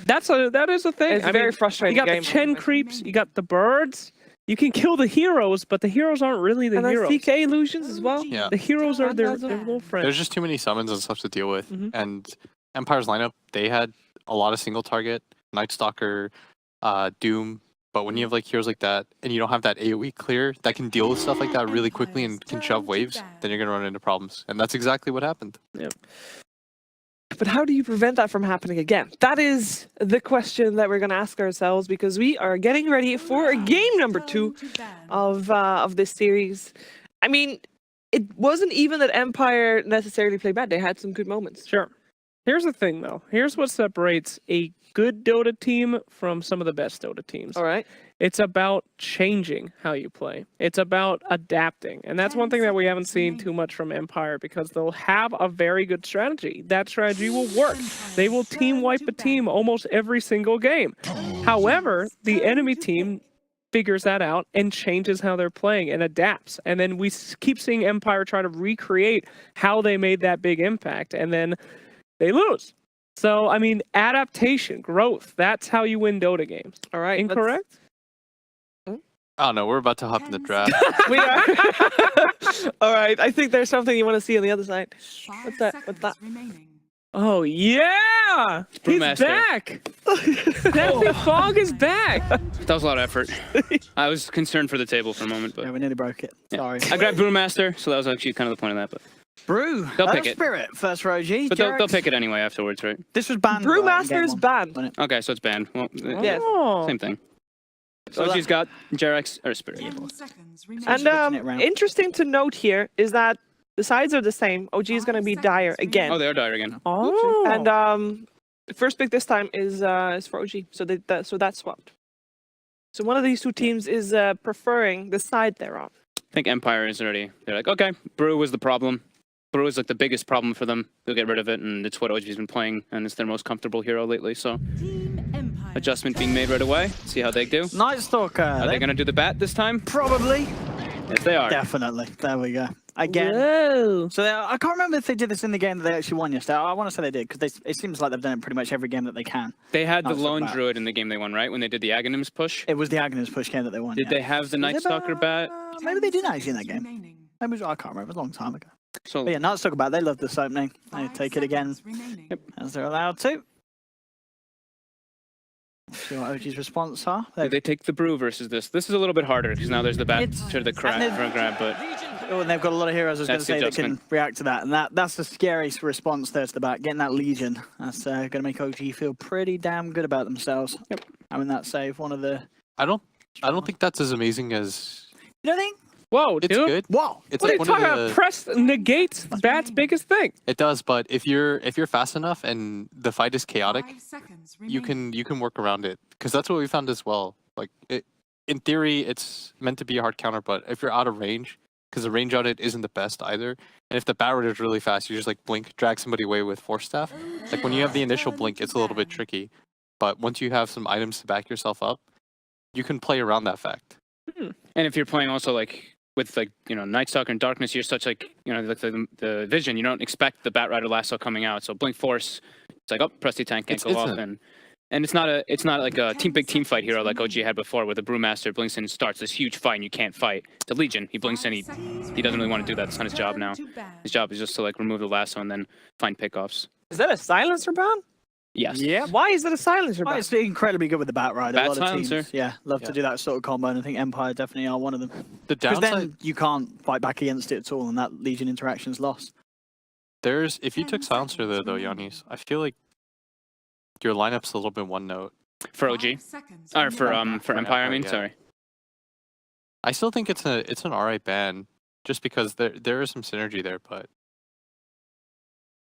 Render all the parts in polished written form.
That is a thing. It's a very frustrating You got game. the Chen creeps, you got the birds. You can kill the heroes, but the heroes aren't really the And then heroes. CK illusions as well. Yeah. The heroes are their Phantasm. little friends. There's just too many summons and stuff to deal with. Mhm. And Empire's lineup, they had a lot of single target, Night Stalker, Doom. But when you have like heroes like that, and you don't have that AoE clear that can deal with stuff like that really quickly and can shove waves, then you're gonna run into problems. And that's exactly what happened. But how do you prevent that from happening again? That is the question that we're going to ask ourselves, because we are getting ready for game number 2 of this series. I mean, it wasn't even that Empire necessarily played bad. They had some good moments. Sure. Here's the thing, though. Here's what separates a good Dota team from some of the best Dota teams. All right. It's about changing how you play. It's about adapting. And that's one thing that we haven't seen too much from Empire, because they'll have a very good strategy. That strategy will work. They will team wipe a team almost every single game. However, the enemy team figures that out and changes how they're playing and adapts. And then we keep seeing Empire try to recreate how they made that big impact, and then they lose. So, I mean, adaptation, growth, that's how you win Dota games. All right. Incorrect? I don't know, we're about to hop in the draft. We are. All right. I think there's something you want to see on the other side. What's that? What's that? Oh, yeah! He's Brewmaster. back! Deathly Fog is back! That was a lot of effort. I was concerned for the table for a moment, but Yeah, we nearly broke it. yeah. Sorry. I grabbed Brewmaster, so that was actually kind of the point of that. But Brew. They'll pick it. Spirit first for OG. But they'll pick it anyway afterwards, right? This was banned. Brewmaster is banned. wasn't it? Okay, so it's banned. Well, Yes. Oh. same thing. So So she's got Jarex or Spirit. And switching it round. interesting to note here is that the sides are the same. OG is going to be Dire again. Oh, they are dire again. Oh. And the first pick this time is for OG. So that's swapped. So one of these two teams is preferring the side they're on. I think Empire is already. They're like, okay, Brew was the problem. Brew is like the biggest problem for them. They'll get rid of it, and it's what OG's been playing, and it's their most comfortable hero lately. So adjustment being made right away. See how they do. Night Stalker. Are they gonna do the bat this time? Probably. Yes, they are. Definitely. There we go. Again. Whoa. So I can't remember if they did this in the game that they actually won yesterday. I want to say they did, because it seems like they've done it pretty much every game that they can. They had the Not so lone bad. druid in the game they won, right? When they did the Aghanims push. It was the Agnes push game that they won. Did yeah. they have the Night Stalker bat? Maybe they did actually in that game. Maybe I can't remember. It was a long time ago. So But yeah, Night Stalker bat. They love this opening. They take it again as they're allowed to. See what OG's response are. did they take the Brew versus this? This is a little bit harder because now there's the bat It's- to the crab and for a grab, but Oh, and they've got a lot of heroes, I was going to That's the say, that can adjustment. react to that. And that's the scariest response there to the back. Getting that Legion. That's going to make OG feel pretty damn good about themselves. Yep. Having that save, one of the... I don't think that's as amazing as You don't think? Whoa, it's dude. good. Wow. It's What are you like one talking of about? the, Press negates Bat's biggest thing. it does, but if you're fast enough and the fight is chaotic, you can work around it, because that's what we found as well. Like in theory, it's meant to be a hard counter, but if you're out of range, because the range on it isn't the best either, and if the bat is really fast, you just like blink, drag somebody away with force staff. Like when you have the initial blink, it's a little bit tricky, but once you have some items to back yourself up, you can play around that fact. and if you're playing also like with like Night Stalker and Darkness, you're such like like the vision. You don't expect the Bat Rider lasso coming out, so blink force. It's like press the tank can't go off, and it's not like a big team fight hero like OG had before, where the Brewmaster blinks in and starts this huge fight and you can't fight. The Legion, he blinks in, he doesn't really want to do that. That's not his job now. His job is just to like remove the lasso and then find pickoffs. Is that a silencer ban? Yes. Yeah. Why is that a silencer Well, ban? it's incredibly good with the Bat Rider. Bat a lot of silencer. teams, love to Yeah. do that sort of combo, and I think Empire definitely are one of them. The Because downside, then you can't fight back against it at all, and that Legion interaction's lost. if you took silencer there though, Yannis, I feel like your lineup's a little bit one note. For OG or for Empire, I mean, yeah. sorry. I still think it's an alright ban, just because there is some synergy there, but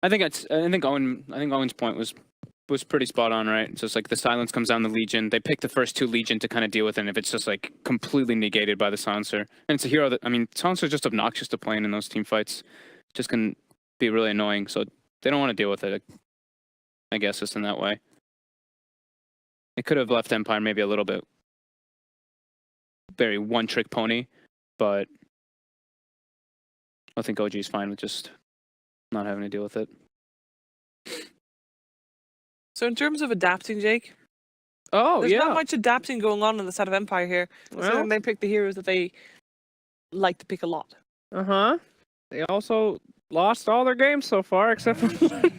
I think Owen's point was pretty spot on, right? It's just like the silence comes down the Legion. They pick the first two Legion to kind of deal with it, and if it's just like completely negated by the silencer. And it's a hero that, I mean, silencer's just obnoxious to playing in those team fights. Just can be really annoying, so they don't want to deal with it, I guess, just in that way. It could have left Empire maybe a little bit very one-trick pony, but I think OG's fine with just not having to deal with it. So in terms of adapting, Jake, Oh, there's yeah. not much adapting going on the side of Empire here. Well- So they pick the heroes that they like to pick a lot. Uh-huh. They also lost all their games so far, except for...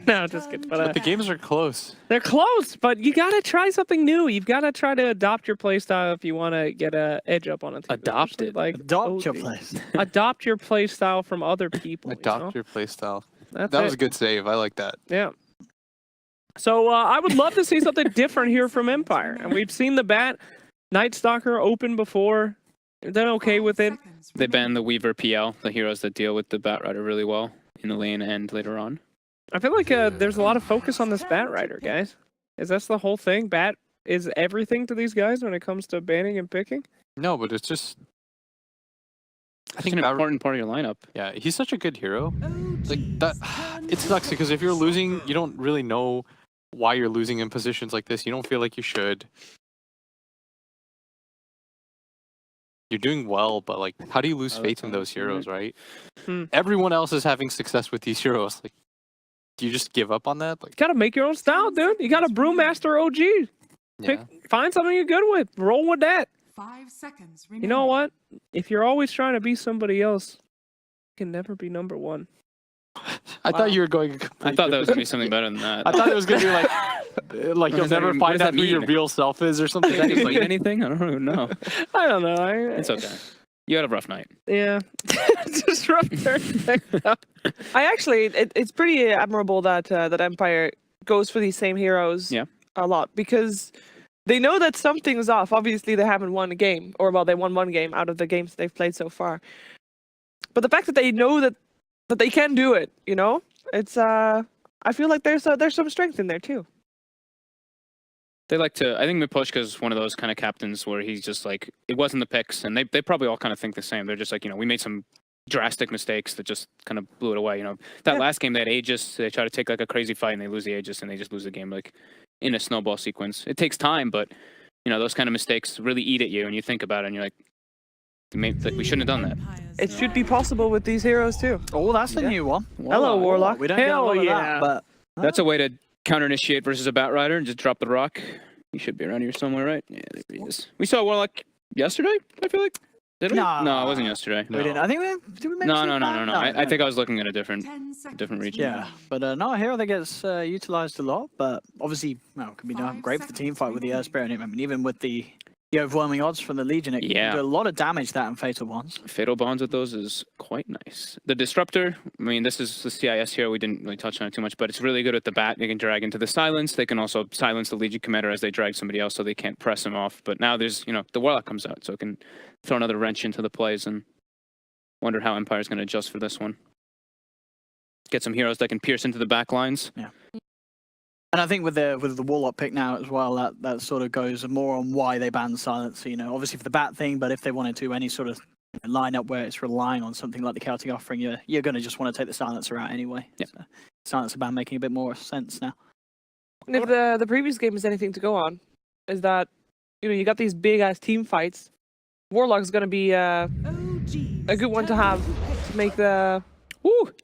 No, just kidding. But, But the games are close. they're close, but you gotta try something new. You've gotta try to adopt your playstyle if you want to get a edge up on a team. Adopt Especially, it? like Adopt your OG. place. Adopt your playstyle from other people. Adopt your playstyle. That's That it. was a good save. I like that. Yeah. So I would love to see something different here from Empire. And we've seen the Bat Night Stalker open before. They're done okay with it. They banned the Weaver PL, the heroes that deal with the Bat Rider really well in the lane and later on. I feel like there's a lot of focus on this Bat Rider, guys. Is that the whole thing? Bat is everything to these guys when it comes to banning and picking? No, but it's just. I It's think an Bat- important part of your lineup. Yeah, he's such a good hero. Like that, it sucks because if you're losing, you don't really know why you're losing in positions like this. You don't feel like you should. You're doing well, but like, how do you lose Oh, faith that's in all. those heroes, right? Hmm. Everyone else is having success with these heroes. Like, do you just give up on that? Like, You gotta make your own style, dude. You got a Brewmaster OG. yeah. Find something you're good with. Roll with that. 5 seconds You remaining. know what? If you're always trying to be somebody else, you can never be number one. I thought you were going. I thought that was gonna be something better than that. I thought it was gonna be like What you'll does that never even- what find does out that who your mean? real self is or something. Does that even mean anything? I don't even know. I don't know. It's okay. You had a rough night. Yeah. Just rough everything up. I actually, it's pretty admirable that that Empire goes for these same heroes Yeah. a lot because they know that something's off. Obviously, they haven't won a game, or well, they won one game out of the games they've played so far. But the fact that they know that they can do it, you know, it's I feel like there's some strength in there too. They like to. I think Mipushka's one of those kind of captains where he's just like, it wasn't the picks, and they probably all kind of think the same. They're just like, we made some drastic mistakes that just kind of blew it away. That Yeah. last game they had Aegis, they try to take like a crazy fight and they lose the Aegis and they just lose the game like in a snowball sequence. It takes time, but those kind of mistakes really eat at you, and you think about it, and you're like, we shouldn't have done that. It should be possible with these heroes too. Oh, that's a new one. Hello, Warlock. We don't get a Hell lot of yeah. that, but That's a way to counter-initiate versus a Bat Rider and just drop the rock. He should be around here somewhere, right? Yeah, there he is. We saw Warlock yesterday, I feel like. Did we? Nah. No, it wasn't yesterday. we didn't. I think did we mention No. that? I think I was looking at a different 10 seconds different region. Yeah, but no, a hero that gets utilized a lot, but obviously, can be done 5 great for the team fight with the seconds Spirit. I mean, even with the overwhelming odds from the Legion, it Yeah. can do a lot of damage that and fatal ones. Fatal bonds with those is quite nice. The Disruptor, I mean, this is the CIS here. We didn't really touch on it too much, but it's really good with the Bat. They can drag into the Silence. They can also silence the Legion Commander as they drag somebody else so they can't press him off. But now there's, the Warlock comes out, so it can throw another wrench into the plays, and wonder how Empire's going to adjust for this one. Get some heroes that can pierce into the back lines. And I think with the Warlock pick now as well, that sort of goes more on why they banned Silence. Obviously for the Bat thing, but if they wanted to any sort of lineup where it's relying on something like the Chaotic Offering, you're going to just want to take the Silencer out anyway. Yep. So, Silencer ban making a bit more sense now. And if the previous game is anything to go on, is that you got these big ass team fights. Warlock's gonna be a good one to have to make the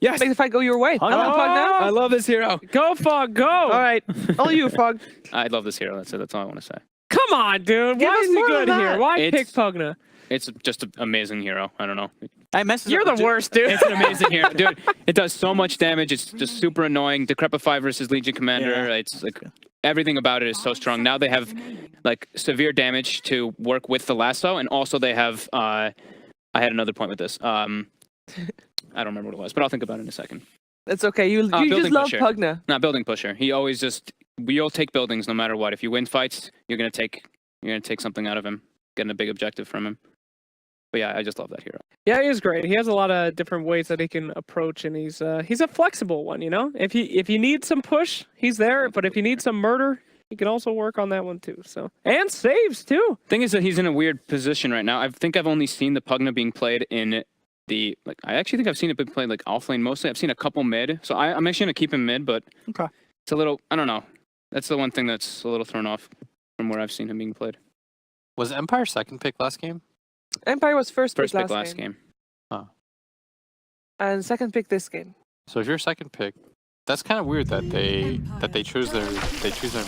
Yes! make the fight go your way. Oh, Hello, Fog now. I love this hero. Go, Fog, go! All right, all you, Fog. I love this hero. That's it. That's all I want to say. Come on, dude. Give Why us is he more good than here? that. Why It's- pick Pugna? It's just an amazing hero. I don't know. Hey, messes You're up the worst, dude. It's an amazing hero, dude. It does so much damage. It's just super annoying. Decrepify versus Legion Commander. Yeah. It's like everything about it is so strong. Now they have like severe damage to work with the lasso, and also they have. I had another point with this. I don't remember what it was, but I'll think about it in a second. It's okay. You Building just love pusher. Pugna. Not building pusher. He always just. We'll take buildings no matter what. If you win fights, you're gonna take something out of him, getting a big objective from him. But yeah, I just love that hero. Yeah, he is great. He has a lot of different ways that he can approach, and he's a flexible one. If you need some push, he's there. But if you need some murder, he can also work on that one too. So and saves too. Thing is that he's in a weird position right now. I think I've only seen the Pugna being played in the I actually think I've seen it being played like offlane mostly. I've seen a couple mid, so I'm actually gonna keep him mid, but Okay. it's a little I don't know. That's the one thing that's a little thrown off from where I've seen him being played. Was Empire second pick last game? Empire was first First pick pick last game. and second pick this game. So if you're second pick, That's kind of weird that they choose their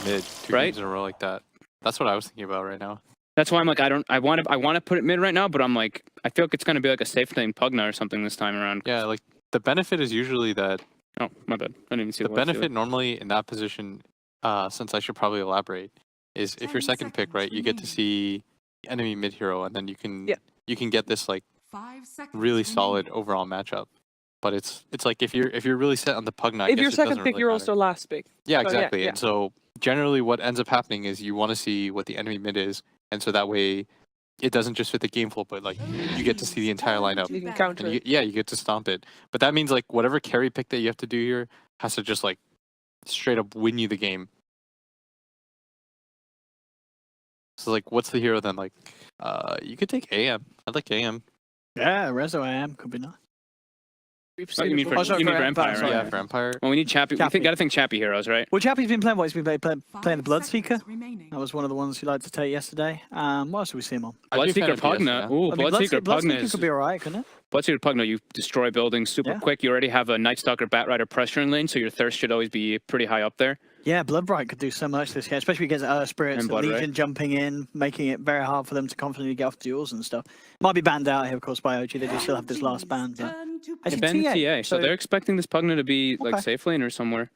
mid 2 Right? games in a row like that. That's what I was thinking about right now. That's why I'm like, I want to put it mid right now, but I'm like, I feel like it's gonna be like a safe lane Pugna or something this time around. Yeah, like the benefit is usually that Oh, my bad. I didn't even see the the left benefit normally in that position, since I should probably elaborate, is if you're second pick, right, you get to see the enemy mid hero, and then you can get this like really solid overall matchup. But it's like if you're really set on the Pugna, If you're second pick, you're also last pick. Yeah, So, yeah, exactly. yeah. And so generally what ends up happening is you want to see what the enemy mid is, and so that way it doesn't just fit the game flow, but like you get to see the entire lineup. You can counter And it. you get to stomp it. But that means like whatever carry pick that you have to do here has to just like straight up win you the game. So like what's the hero then? Like you could take AM. I'd like AM. Yeah, Rezo AM could be nice. We've Oh, you seen mean it for, before. sorry, you mean for for Empire, Empire, sorry. right? Yeah, for Empire. Well, we need Chappy. We Chappy. gotta think Chappy heroes, right? Well, Chappie's been playing what? He's been playing the Bloodseeker. That was one of the ones he liked to take yesterday. What else did we see him on? I'd be a fan Bloodseeker of DS, Pugna. yeah. Ooh, I mean, Bloodseeker Pugna Bloodseeker is could be alright, couldn't it? Bloodseeker Pugna. You destroy buildings super Yeah. quick. You already have a Night Stalker Batrider pressuring lane, so your thirst should always be pretty high up there. Yeah, Bloodbright could do so much this game, especially against Earth Spirits And and Bloodbright. Legion jumping in, making it very hard for them to confidently get off duels and stuff. Might be banned out here, of course, by OG. They do still have this last ban. But It's been TA, so they're expecting this Pugna to be like Okay. safe lane or somewhere.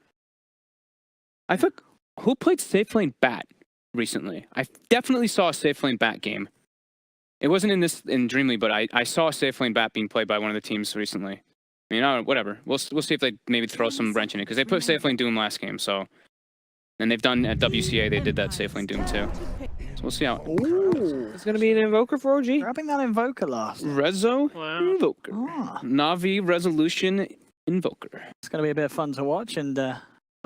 I think who played safe lane bat recently? I definitely saw a safe lane bat game. It wasn't in DreamLeague, but I saw a safe lane bat being played by one of the teams recently. I mean, whatever. We'll see if they maybe throw some wrench in it because they put safe lane Doom last game. So, and they've done at WCA they did that safe lane Doom too. So we'll see how. Ooh, it's gonna be an invoker for OG. Grabbing that Invoker last. Rezo Wow. Invoker, Ah, Navi Resolution Invoker. it's going to be a bit of fun to watch. And Oh,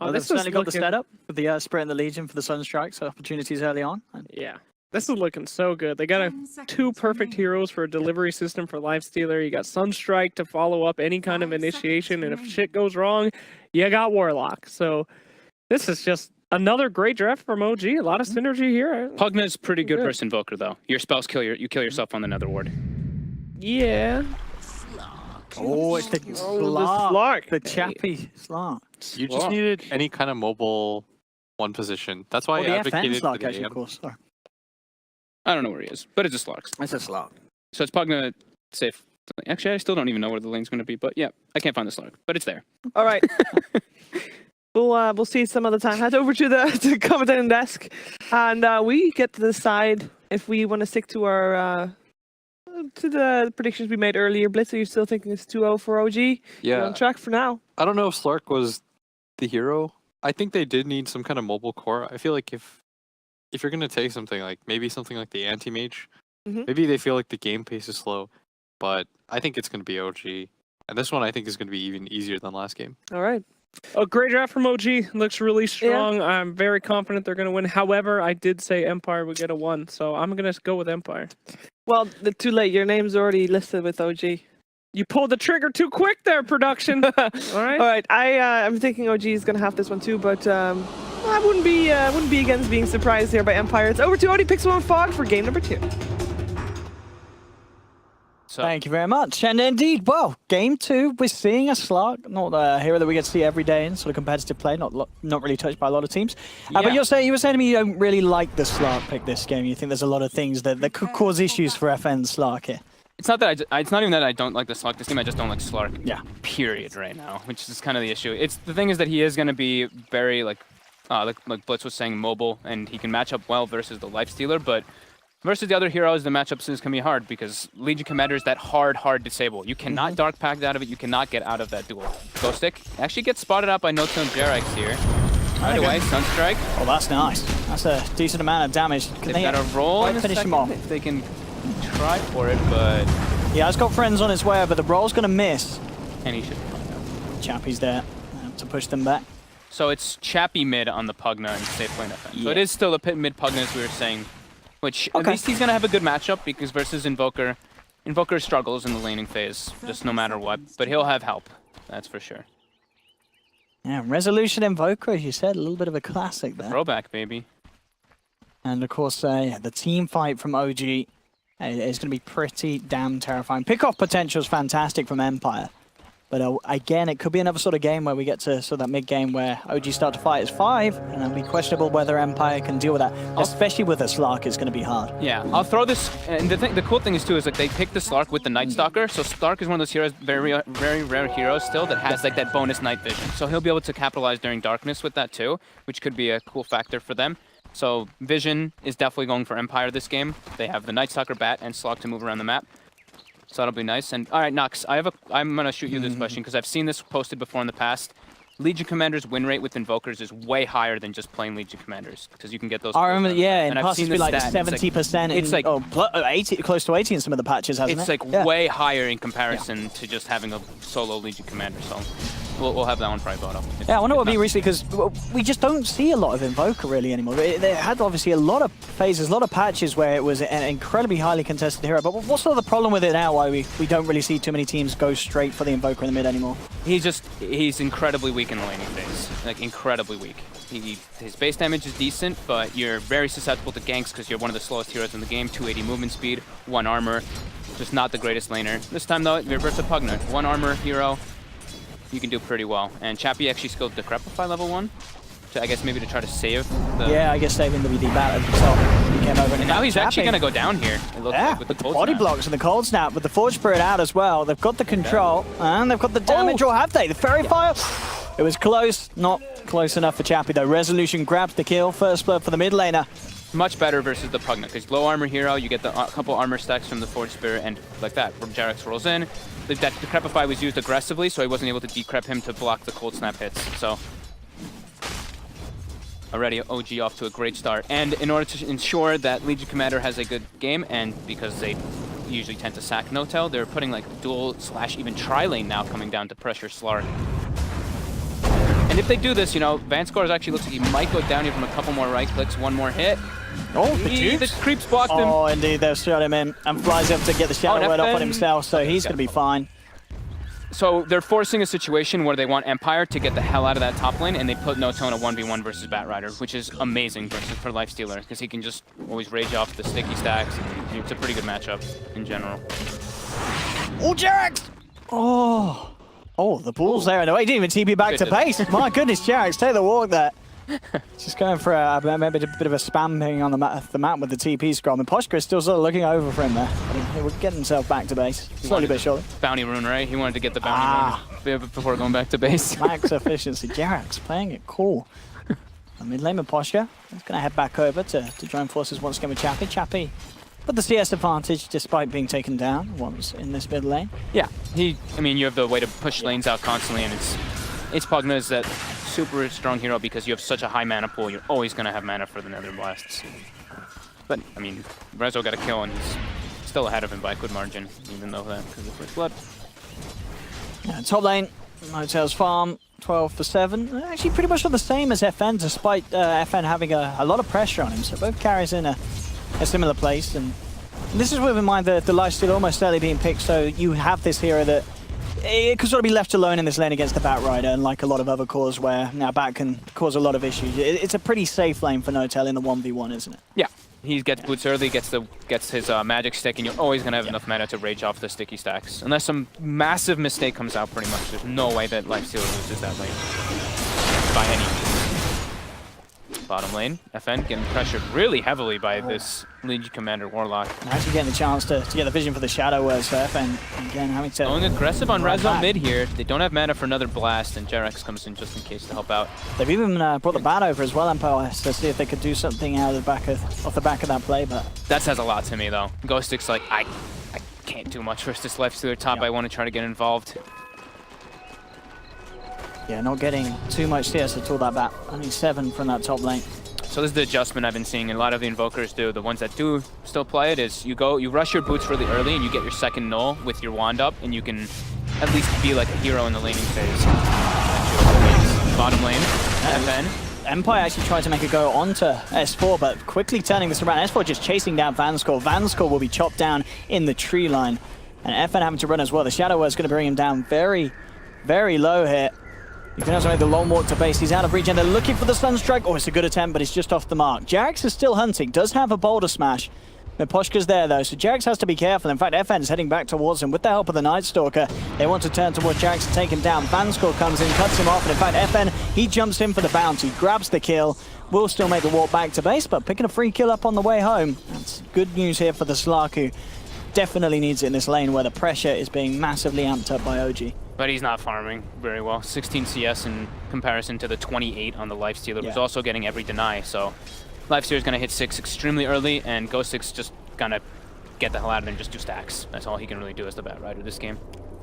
they've this is certainly got the looking- setup with the Spirit and the Legion for the Sunstrike, so opportunities early on. And Yeah, this is looking so good. They got two perfect heroes for a delivery system for Lifestealer. You got Sunstrike to follow up any kind of initiation, and if shit goes wrong, you got Warlock. So this is just another great draft from OG. A lot of synergy here. Pugna's pretty good Good. versus Invoker though. Your spells you kill yourself on the Nether Ward. Yeah. oh, it's the Oh, the Slark, Slark. the Chappie Slark. You just Wow. needed any kind of mobile one position. That's why Oh, I the FN advocated for Slark, the actually, of AM. course. Sorry. I don't know where he is, but it's a Slark. It's a Slark. So it's Pugna safe. Actually, I still don't even know where the lane's going to be, but yeah, I can't find the Slark, but it's there. All right. We'll see some other time. Head over to the commentating desk, and we get to decide if we want to stick to our to the predictions we made earlier. Blitz, are you still thinking it's 2-0 for OG? You're Yeah, on track for now. I don't know if Slark was the hero. I think they did need some kind of mobile core. I feel like if you're gonna take something like maybe something like the anti-mage, Mhm. maybe they feel like the game pace is slow, but I think it's gonna be OG, and this one I think is gonna be even easier than last game. All right. A great draft from OG. Looks really strong. I'm very confident they're going to win. However, I did say Empire would get a 1, so I'm going to go with Empire. Well, too late. Your name's already listed with OG. You pulled the trigger too quick there, production. All right. All right. I'm thinking OG is gonna have this one too, but I wouldn't be against being surprised here by Empire. It's over to OD Pixel and Fog for game number 2. So Thank you very much. And indeed, well, game 2, we're seeing a Slark, not a hero that we get to see every day in sort of competitive play, not really touched by a lot of teams. But you were saying to me you don't really like the Slark pick this game. You think there's a lot of things that could cause issues for FN Slark here. it's not that it's not even that I don't like the Slark this game. I just don't like Slark. Yeah. Period. Right now, which is kind of the issue. It's the thing is that he is going to be very like Blitz was saying, mobile, and he can match up well versus the Lifestealer, but versus the other heroes, the matchups is going to be hard because Legion Commander is that hard disable. You cannot Dark Pact out of it. You cannot get out of that duel. Ghost Stick actually gets spotted out by No-Till and Jerax here. Right away, Sunstrike. Oh, that's nice. That's a decent amount of damage. Can They've got a roll in a finish him second off? if they can try for it, but Yeah, it's got friends on its way, but the roll's going to miss. and he should find out. Chappie's there to push them back. So it's Chappie mid on the Pugna and safe lane FN. So it Yeah. is still a pit mid Pugna as we were saying, which at Okay. least he's going to have a good matchup because versus Invoker, Invoker struggles in the laning phase just no matter what, but he'll have help. That's for sure. Yeah, Resolution Invoker, as you said, a little bit of a classic there. Throwback, baby. And of course, yeah, the team fight from OG is going to be pretty damn terrifying. Pick-off potential is fantastic from Empire. But again, it could be another sort of game where we get to sort of that mid-game where OG start to fight as 5, and it'll be questionable whether Empire can deal with that. Especially with a Slark, it's going to be hard. Yeah, I'll throw this, and the cool thing is too is like they picked the Slark with the Night Stalker, so Slark is one of those heroes, very rare heroes still, that has like that bonus night vision. So he'll be able to capitalize during darkness with that too, which could be a cool factor for them. So vision is definitely going for Empire this game. They have the Night Stalker bat and Slark to move around the map. So that'll be nice. And all right, Nox, I'm gonna shoot you this question because I've seen this posted before in the past. Legion Commander's win rate with Invokers is way higher than just plain Legion Commanders because you can get those. I remember, yeah, and in past it's been like 70%. It's like 80, close to 80 in some of the patches, hasn't it? It's like way higher in comparison to just having a solo Legion Commander. So we'll have that one probably bought up. Yeah, I wonder what it'll be recently because we just don't see a lot of Invoker really anymore. They had obviously a lot of phases, a lot of patches where it was an incredibly highly contested hero. But what's sort of the problem with it now? Why we don't really see too many teams go straight for the Invoker in the mid anymore? He's incredibly weak in the laning phase, like incredibly weak. His base damage is decent, but you're very susceptible to ganks because you're one of the slowest heroes in the game. 280 movement speed, 1 armor, just not the greatest laner. This time though, you're versus Pugna, 1 armor hero. You can do pretty well. And Chappie actually skilled Decrepify level 1. To, I guess maybe to try to save the... Yeah, I guess saving the BD battle himself. He came over and now he's actually going to go down here. It looks like with the cold body snap. blocks and the cold snap with the Forge Spirit out as well. They've got the control and they've got the damage, or have they? The Fairy Fire? It was close. Not close enough for Chappie though. Resolution grabs the kill. First blood for the mid laner. Much better versus the Pugna, because low armor hero, you get the couple armor stacks from the Forge Spirit, and like that, from Jarex rolls in. That Decrepify was used aggressively, so he wasn't able to decrep him to block the cold snap hits. So already OG off to a great start. And in order to ensure that Legion Commander has a good game, and because they usually tend to sack Notel, they're putting like dual / even tri-lane now coming down to pressure Slark. And if they do this, you know, Vanscore's actually looks like he might go down here from a couple more right clicks, 1 more hit. Oh, the creeps blocked him. Oh, indeed, they've shot him in and flies up to get the shadow word off on himself, so he's going to be fine. So they're forcing a situation where they want Empire to get the hell out of that top lane, and they put Noto in a 1v1 versus Batrider, which is amazing for Lifestealer, because he can just always rage off the sticky stacks. And it's a pretty good matchup in general. Oh, Jarex! Oh, the bull's there. No, he didn't even TP back to base. My goodness, Jarex, take the walk there. Just going for maybe a bit of a spam thing on the map with the TP scroll. And Poshka still sort of looking over for him there. He would get himself back to base. Slowly but surely. Bounty rune, right? He wanted to get the bounty rune before going back to base. Max efficiency. Jarex playing it cool. Mid lane with Poshka. He's going to head back over to join forces once again with Chappie. Chappie but the CS advantage despite being taken down once in this mid lane. Yeah, I mean, you have the way to push lanes out constantly, and it's Pugna is that super strong hero because you have such a high mana pool. You're always going to have mana for the Nether Blasts. But, I mean, Rezo got a kill, and he's still ahead of him by a good margin, even though that because of First Blood. Yeah, top lane, Motel's farm, 12 for 7. Actually, pretty much the same as FN, despite FN having a lot of pressure on him. So both carries in a similar place. And this is with in mind the lifesteal almost certainly being picked, so you have this hero that it could sort of be left alone in this lane against the Batrider, unlike a lot of other cores where now Bat can cause a lot of issues. It's a pretty safe lane for Notel in the 1v1, isn't it? Yeah. He gets boots early, gets his magic stick, and you're always going to have enough mana to rage off the sticky stacks. Unless some massive mistake comes out, pretty much. There's no way that Lifestealer loses that lane. By any means. Bottom lane, FN getting pressured really heavily by this Legion Commander Warlock. Actually getting the chance to get the vision for the Shadow Word, so FN again having to... Going aggressive on Rezo mid here. They don't have mana for another blast, and Jarex comes in just in case to help out. They've even brought the bat over as well, Empire, to see if they could do something out of off the back of that play, but... That says a lot to me, though. Ghost Stick's like, I can't do much versus this Lifestealer top. I want to try to get involved. Yeah, not getting too much CS at all, that bat. Only 7 from that top lane. So this is the adjustment I've been seeing a lot of the Invokers do. The ones that do still play it is you rush your boots really early and you get your second null with your wand up, and you can at least be like a hero in the laning phase. Bottom lane, FN. Empire actually tried to make a go onto S4, but quickly turning this around. S4 just chasing down Vanscore. Vanscore will be chopped down in the tree line. And FN having to run as well. The Shadow Word's going to bring him down very, very low here. You can also make the long walk to base. He's out of reach, and they're looking for the Sunstrike. Oh, it's a good attempt, but it's just off the mark. Jarex is still hunting, does have a Boulder Smash, Miposhka's there though, so Jax has to be careful. In fact, FN's heading back towards him with the help of the Night Stalker. They want to turn towards Jax to take him down. Vanscore comes in, cuts him off, and in fact, FN, he jumps in for the bounty, grabs the kill, will still make the walk back to base, but picking a free kill up on the way home. That's good news here for the Slark, who definitely needs it in this lane where the pressure is being massively amped up by OG. But he's not farming very well. 16 CS in comparison to the 28 on the Lifestealer, who's also getting every deny, so Lifestealer is going to hit 6 extremely early, and Ghost 6 just going to get the hell out of it and just do stacks. That's all he can really do as the Bat Rider this game.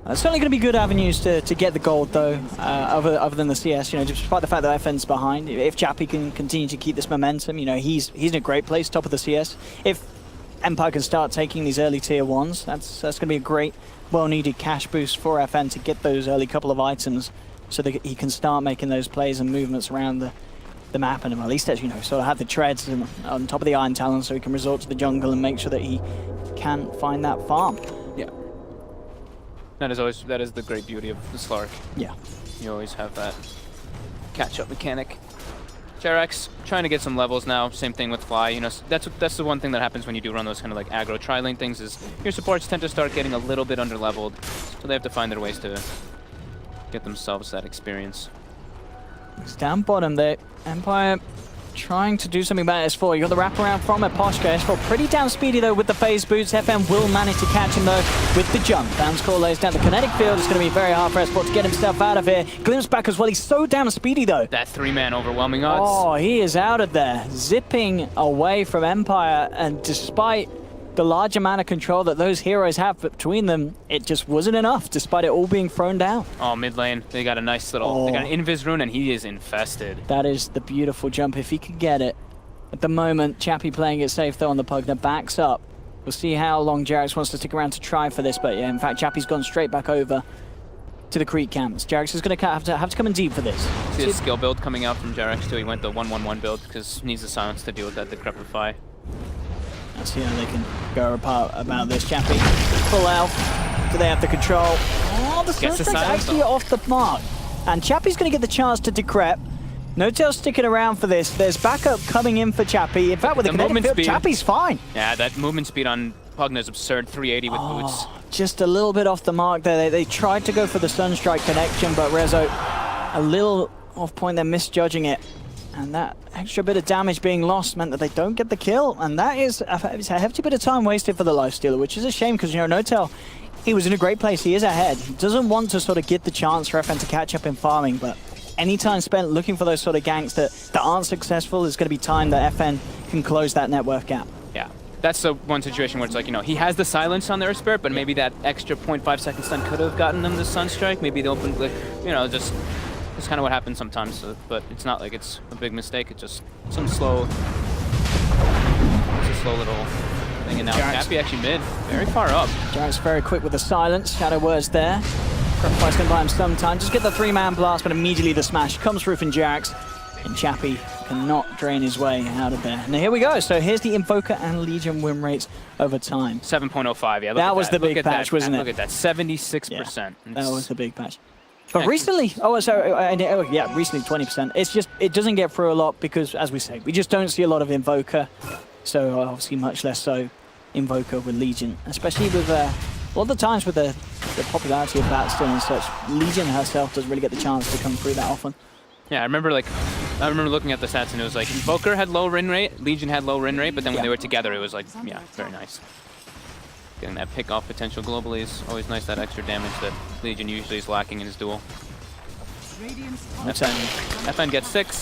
It's certainly going to be good avenues to get the gold, though, other than the CS. You know, despite the fact that FN's behind, if Chappie can continue to keep this momentum, you know, he's in a great place, top of the CS. If Empire can start taking these early tier 1s, that's going to be a great, well-needed cash boost for FN to get those early couple of items so that he can start making those plays and movements around the map, and at least, as you know, sort of have the treads on top of the Iron Talon so he can resort to the jungle and make sure that he can find that farm. Yeah. That is the great beauty of the Slark. Yeah. You always have that catch-up mechanic. Jerax trying to get some levels now. Same thing with Fly. You know, that's the one thing that happens when you do run those kind of like aggro tri-lane things is your supports tend to start getting a little bit under-leveled, so they have to find their ways to get themselves that experience. It's down bottom there. Empire trying to do something about S4. You got the wraparound from Miposhka. S4 pretty damn speedy though with the phase boots. FN will manage to catch him though with the jump. Vanscore lays down the kinetic field. It's going to be very hard for S4 to get himself out of here. Glimpse back as well. He's so damn speedy though. That 3-man overwhelming odds. Oh, he is out of there. Zipping away from Empire, and despite the large amount of control that those heroes have between them, it just wasn't enough despite it all being thrown down. Oh, mid lane, they got a nice little, they got an invis rune and he is infested. That is the beautiful jump if he could get it. At the moment, Chappie playing it safe though on the Pugna, backs up. We'll see how long Jerax wants to stick around to try for this, but yeah, in fact, Chappie's gone straight back over to the Creek camps. Jerax is going to have to come in deep for this. See a skill build coming out from Jerax too. He went the 1-1-1 build because he needs the silence to deal with that Decrepify. Let's see how they can go apart about this. Chappie, full elf. Do they have the control? Oh, the Sunstrike's actually off the mark. And Chappie's going to get the chance to decrep. No-Tail sticking around for this. There's backup coming in for Chappie. In fact, with the kinetic field, Chappie's fine. Yeah, that movement speed on Pugna is absurd. 380 with boots. Just a little bit off the mark there. They tried to go for the Sunstrike connection, but Rezo a little off point. They're misjudging it. And that extra bit of damage being lost meant that they don't get the kill. And that is a hefty bit of time wasted for the Lifestealer, which is a shame because, you know, No-Tail, he was in a great place. He is ahead. He doesn't want to sort of get the chance for FN to catch up in farming, but any time spent looking for those sort of ganks that aren't successful is going to be time that FN can close that net worth gap. Yeah, that's the one situation where it's like, you know, he has the silence on their spirit, but maybe that extra 0.5 second stun could have gotten them the Sunstrike. Maybe they opened, like, you know, just... It's kind of what happens sometimes, but it's not like it's a big mistake. It's just some slow, it's a slow little thing. And now Chappie actually mid, very far up. Jerax very quick with the silence. Shadow words there. Sacrifice can buy him some time. Just get the 3-man blast, but immediately the smash comes through from Jerax, and Chappie cannot drain his way out of there. And here we go. So here's the Invoker and Legion win rates over time. 7.05. Yeah, that was the big patch, wasn't it? Look at that, 76%. Yeah, that was the big patch. But recently, recently 20%. It's just, it doesn't get through a lot because, as we say, we just don't see a lot of Invoker. So obviously much less so Invoker with Legion, especially with a lot of the times with the popularity of Batstone and such, Legion herself doesn't really get the chance to come through that often. Yeah, I remember looking at the stats and it was like Invoker had low win rate, Legion had low win rate, but then when they were together, it was like, yeah, very nice. Getting that pick-off potential globally is always nice, that extra damage that Legion usually is lacking in his duel. FN gets 6,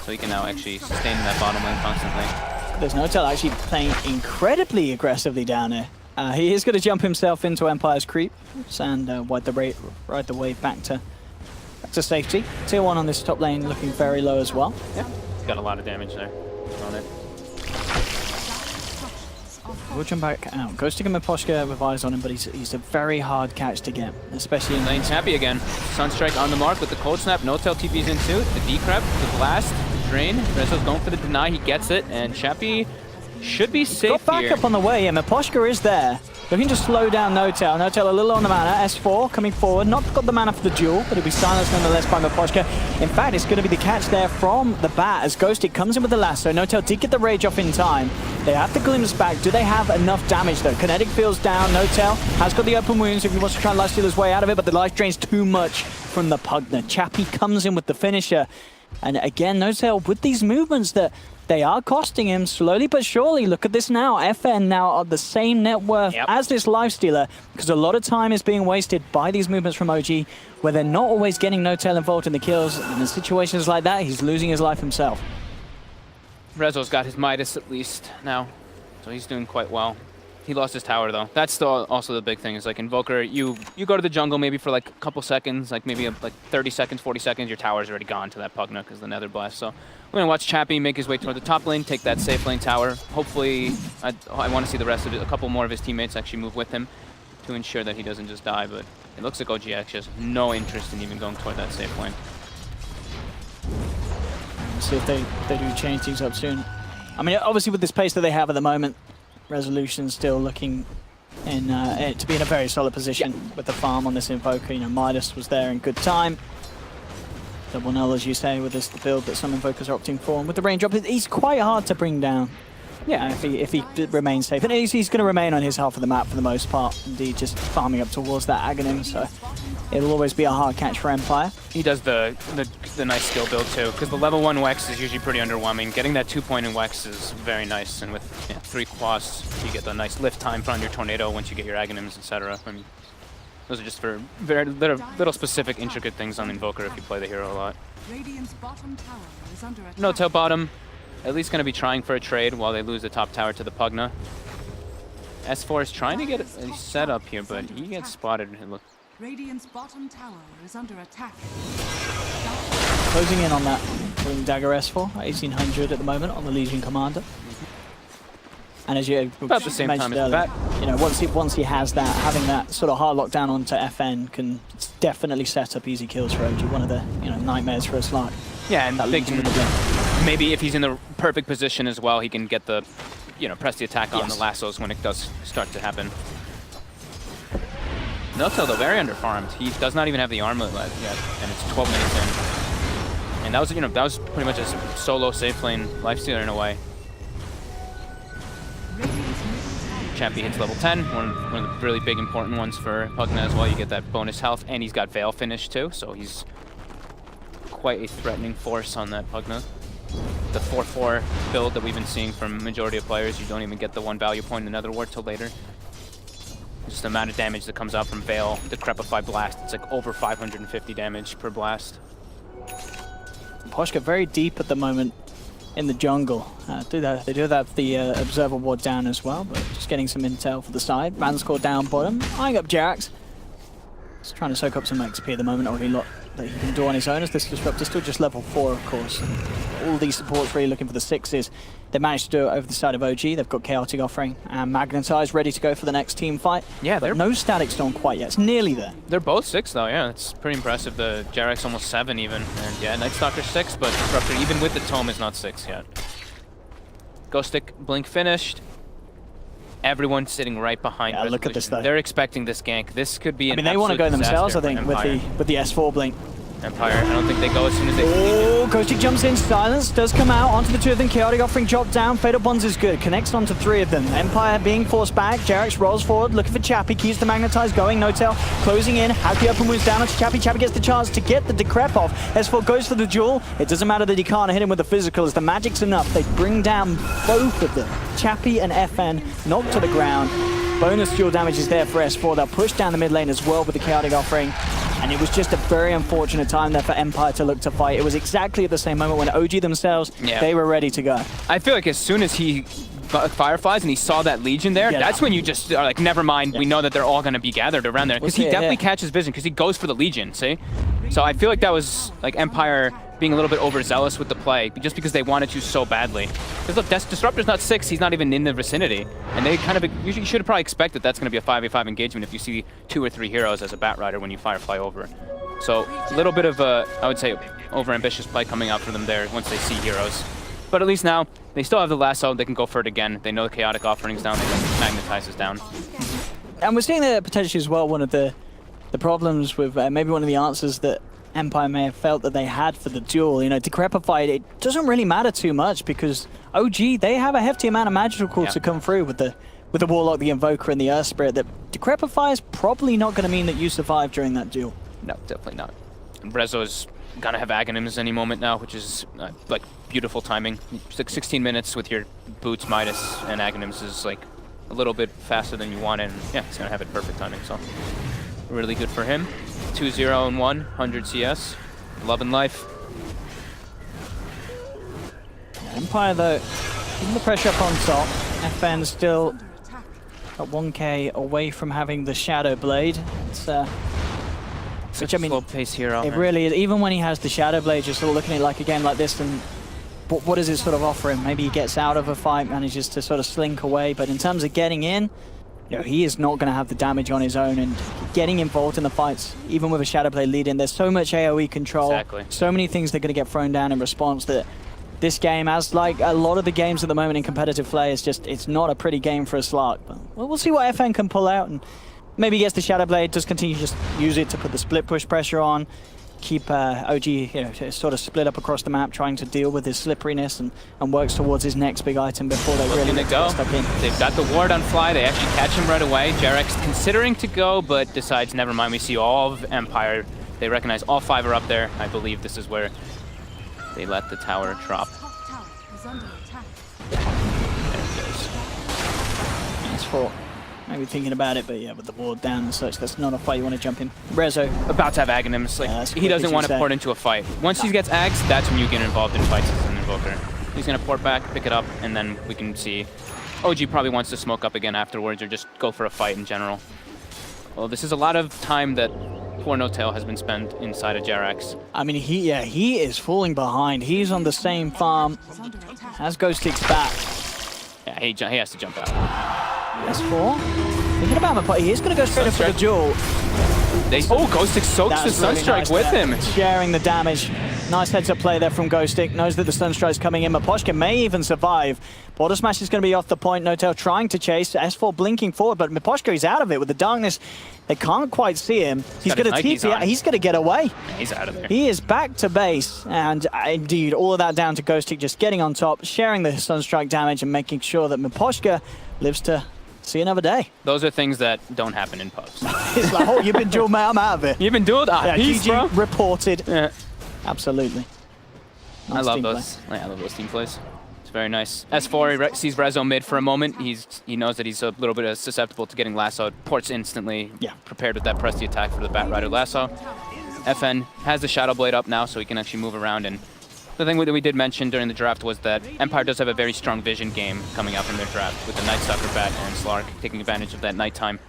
so he can now actually sustain that bottom lane constantly. There's No-Tail actually playing incredibly aggressively down here. He is going to jump himself into Empire's creep and ride the wave back to safety. Tier 1 on this top lane looking very low as well. Yeah, got a lot of damage there on it. We'll jump back out. Goes to Miposhka with eyes on him, but he's a very hard catch to get, especially in lane's happy again. Sunstrike on the mark with the cold snap. No-Tail TP's in too. The decrep, the blast, the drain. Rezo's going for the deny. He gets it, and Chappie should be safe got back here. Up on the way. Yeah, Miposhka is there. looking to slow down N0tail. N0tail a little on the mana. S4 coming forward. Not got the mana for the duel, but he'll be silenced nonetheless by Miposhka. In fact, it's going to be the catch there from the bat as Ghosted comes in with the lasso. N0tail did get the rage off in time. They have the glimpse back. Do they have enough damage though? Kinetic feels down. N0tail has got the open wounds if he wants to try and lifesteal his way out of it, but the life drains too much from the Pugna. Chappie comes in with the finisher. And again, N0tail with these movements that they are costing him slowly but surely. Look at this now. FN now on the same net worth as this lifestealer, because a lot of time is being wasted by these movements from OG where they're not always getting N0tail involved in the kills. And in situations like that, he's losing his life himself. Rezo's got his Midas at least now, so he's doing quite well. He lost his tower though. That's also the big thing. Is like Invoker, you go to the jungle maybe for like a couple seconds, like maybe like 30 seconds, 40 seconds, your tower's already gone to that Pugna because of the Nether Blast. So we're gonna watch Chappie make his way toward the top lane, take that safe lane tower. Hopefully, I want to see the rest of it, a couple more of his teammates actually move with him to ensure that he doesn't just die. But it looks like OG actually has no interest in even going toward that safe lane. See if they do change things up soon. I mean, obviously with this pace that they have at the moment, Resolution still looking in to be in a very solid position with the farm on this Invoker. You know, Midas was there in good time. Double null, as you say, with this build that some Invokers are opting for. And with the range drop, he's quite hard to bring down. Yeah, if he remains safe. And he's going to remain on his half of the map for the most part. Indeed, just farming up towards that Aghanim. So it'll always be a hard catch for Empire. He does the nice skill build too, because the level 1 Wex is usually pretty underwhelming. Getting that 2-point in Wex is very nice, and with 3 quasts, you get the nice lift time on your Tornado once you get your Aghanims, etc. I mean, those are just for very little specific, intricate things on Invoker if you play the hero a lot. N0tail bottom, at least going to be trying for a trade while they lose the top tower to the Pugna. S4 is trying to get a set up here, but he gets spotted. Look. Radiant's bottom tower is under attack. Closing in on that Dagger S4, 1800 at the moment on the Legion Commander. And as you about the same time as that, you know, once he has that, having that sort of hard lockdown onto FN can definitely set up easy kills for OG. One of the nightmares for a Slark. Yeah, and they can, maybe if he's in the perfect position as well, he can get the press the attack on the lassos when it does start to happen. N0tail though very underfarmed. He does not even have the armlet yet, and it's 12 minutes in. And that was pretty much a solo safe lane lifestealer in a way. Chappie hits level 10, one of the really big important ones for Pugna as well. You get that bonus health, and he's got Veil finish too, so he's quite a threatening force on that Pugna. The 4-4 build that we've been seeing from majority of players, you don't even get the 1 value point in the Nether Wart till later. Just the amount of damage that comes out from Veil, the Decrepify Blast, it's like over 550 damage per blast. Poshka very deep at the moment in the jungle. They do have the Observer Ward down as well, but just getting some intel for the side. Manscore down bottom, eyeing up Jerax. Just trying to soak up some XP at the moment, or a lot that he can do on his own, as this Disruptor is still just level 4, of course. And all these supports really looking for the 6s. They managed to do it over the side of OG. They've got Chaotic Offering and Magnetize ready to go for the next team fight. Yeah, but no Static Storm quite yet. It's nearly there. They're both 6 though, yeah. It's pretty impressive. The Jerax almost 7 even. And yeah, Night Stalker 6, but Disruptor even with the Tome is not 6 yet. Ghost Stick Blink finished. Everyone sitting right behind. Yeah, look at this though. They're expecting this gank. This could be an they want to go themselves, I think, with the S4 Blink. Empire, I don't think they go as soon as they... Oh, Ghostic jumps in, Silence does come out onto the 2 of them, Chaotic Offering drop down, Fatal Bonds is good, connects onto 3 of them. Empire being forced back, Jerax rolls forward, looking for Chappie, keeps the Magnetize going, N0tail closing in, has the open wounds down onto Chappie, Chappie gets the chance to get the Decrep off, S4 goes for the duel, it doesn't matter that he can't hit him with the physical, as the magic's enough, they bring down both of them. Chappie and FN knocked to the ground, bonus duel damage is there for S4, they'll push down the mid lane as well with the Chaotic Offering. And it was just a very unfortunate time there for Empire to look to fight. It was exactly at the same moment when OG themselves, they were ready to go. I feel like as soon as he Fireflies and he saw that Legion there, that's when you just are like, never mind, we know that they're all going to be gathered around there. Because he definitely catches vision, because he goes for the Legion, see? So I feel like that was like Empire being a little bit overzealous with the play, just because they wanted to so badly. Because look, Disruptor's not 6, he's not even in the vicinity. And they kind of, you should probably expect that that's going to be a 5v5 engagement if you see 2 or 3 heroes as a Bat Rider when you Firefly over. So a little bit of a, I would say, over-ambitious play coming out for them there once they see heroes. But at least now, they still have the lasso, they can go for it again. They know the Chaotic Offering's down, they know Magnetize is down. And we're seeing that potentially as well, one of the problems with maybe one of the answers that Empire may have felt that they had for the duel. You know, Decrepified, it doesn't really matter too much because OG, they have a hefty amount of magical to come through with the Warlock, the Invoker, and the Earth Spirit. That Decrepify is probably not going to mean that you survive during that duel. No, definitely not. And Rezo's gonna have Aghanims any moment now, which is like beautiful timing. It's like 16 minutes with your boots, Midas, and Aghanims is like a little bit faster than you want, and yeah, it's gonna have it perfect timing. So really good for him. 2-0 and 1, 100 CS, love and life. Empire though, keeping the pressure up on top. FN still at 1k away from having the Shadow Blade. It's Such a slow pace hero. It really is. Even when he has the Shadow Blade, you're sort of looking at it like a game like this, and what does it sort of offer him? Maybe he gets out of a fight, manages to sort of slink away, but in terms of getting in, you know, he is not going to have the damage on his own, and getting involved in the fights, even with a Shadow Blade lead in, there's so much AoE control, so many things that are going to get thrown down in response that this game, as like a lot of the games at the moment in competitive play, is just, it's not a pretty game for a Slark. But we'll see what FN can pull out, and maybe he gets the Shadow Blade, just continue to just use it to put the split push pressure on, keep OG, you know, sort of split up across the map, trying to deal with his slipperiness, and works towards his next big item before they really get stuck in. They've got the ward on Fly, they actually catch him right away. Jarek's considering to go, but decides, never mind, we see all of Empire. They recognize all 5 are up there. I believe this is where they let the tower drop. There it goes. That's for maybe thinking about it, but yeah, with the ward down and such, that's not a fight you want to jump in. Rezo. About to have Aghanims. Like, he doesn't want to port into a fight. Once he gets Aghs, that's when you get involved in fights as an Invoker. He's going to port back, pick it up, and then we can see. OG probably wants to smoke up again afterwards or just go for a fight in general. Well, this is a lot of time that poor No Tail has been spent inside of Jarek's. I mean, he is falling behind. He's on the same farm as Ghostic's back. Yeah, he has to jump out. S4. Thinking about Mapo, he is going to go straight up for the duel. Ghostic soaks the Sunstrike with him. Sharing the damage. Nice heads-up play there from Ghostic. Knows that the Sunstrike's coming in. Maposhka may even survive. Border Smash is going to be off the point. No Tail trying to chase. S4 blinking forward, but Maposhka is out of it with the darkness. They can't quite see him. He's going to TP. He's going to get away. Yeah, he's out of there. He is back to base, and indeed, all of that down to Ghostic just getting on top, sharing the Sunstrike damage, and making sure that Maposhka lives to see another day. Those are things that don't happen in pubs. It's like, oh, you've been dual, mate, I'm out of it. You've been dueled? Yeah, peace, bro. Reported. Yeah. Absolutely. Nice I love those. I love those team plays. It's very nice. S4 sees Rezo mid for a moment. He knows that he's a little bit susceptible to getting lassoed. Ports instantly. Yeah. Prepared with that press the attack for the Bat Rider lasso. FN has the Shadow Blade up now, so he can actually move around. And the thing that we did mention during the draft was that Empire does have a very strong vision game coming up in their draft with the Night Stalker Bat and Slark taking advantage of that nighttime.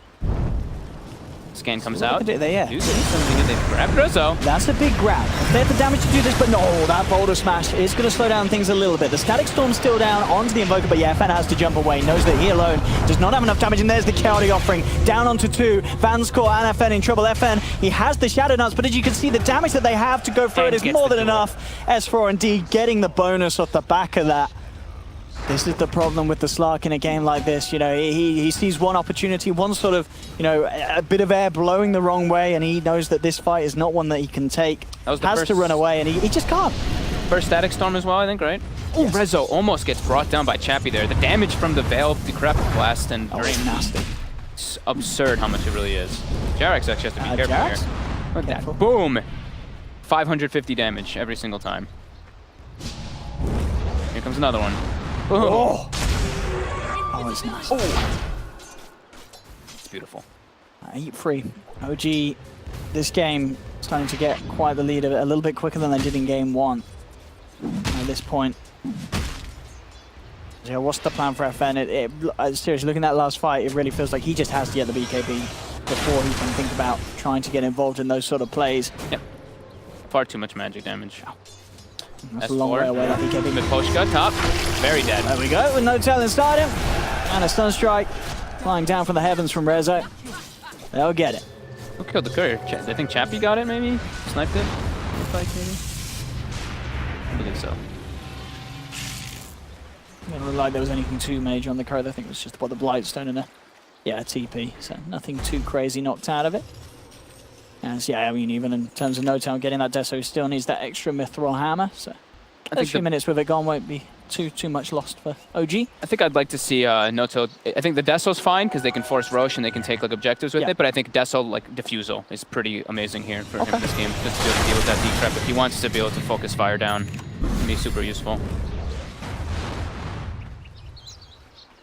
Scan comes out. They grab Rezo. That's a big grab. They have the damage to do this, but no, that Boulder Smash is going to slow down things a little bit. The Static Storm's still down onto the Invoker, but yeah, FN has to jump away. Knows that he alone does not have enough damage, and there's the Chaotic Offering. Down onto 2. Vanscore and FN in trouble. FN, he has the Shadow Nuts, but as you can see, the damage that they have to go through it is more than enough. S4 indeed getting the bonus off the back of that. This is the problem with the Slark in a game like this. You know, he sees one opportunity, one sort of, you know, a bit of air blowing the wrong way, and he knows that this fight is not one that he can take. Has to run away, and he just can't. First Static Storm as well, I think, right? Oh, yes. Rezo almost gets brought down by Chappie there. The damage from the Veil, Decrepit Blast, and very nasty. It's absurd how much it really is. Jarek's actually has to be careful here. Look at that. Boom! 550 damage every single time. Here comes another one. Oh, it's nice. Oh. It's beautiful. 8-3. OG, this game starting to get quite the lead a little bit quicker than they did in game 1. At this point. Yeah, what's the plan for FN? Seriously, looking at that last fight, it really feels like he just has to get the BKB before he can think about trying to get involved in those sort of plays. Yep. Far too much magic damage. That's a long way away, that BKB. Miposhka, top. Very dead. There we go, with No Tail inside him. And a Sunstrike flying down from the heavens from Rezo. They'll get it. Who killed the courier? I think Chappie got it, maybe? Sniped it? Maybe? I believe so. It didn't look like there was anything too major on the courier. I think it was just about the Blightstone in there. Yeah, TP, so nothing too crazy knocked out of it. As, yeah, I mean, even in terms of No-Tail getting that Deso, he still needs that extra Mithril Hammer, so a few minutes with it gone won't be too much lost for OG. I think I'd like to see Noto. I think the Deso's fine because they can force Roche and they can take like objectives with it. But I think Deso like Diffusal is pretty amazing here for him in this game, just to be able to deal with that D-trap. If he wants to be able to focus fire down, it can be super useful.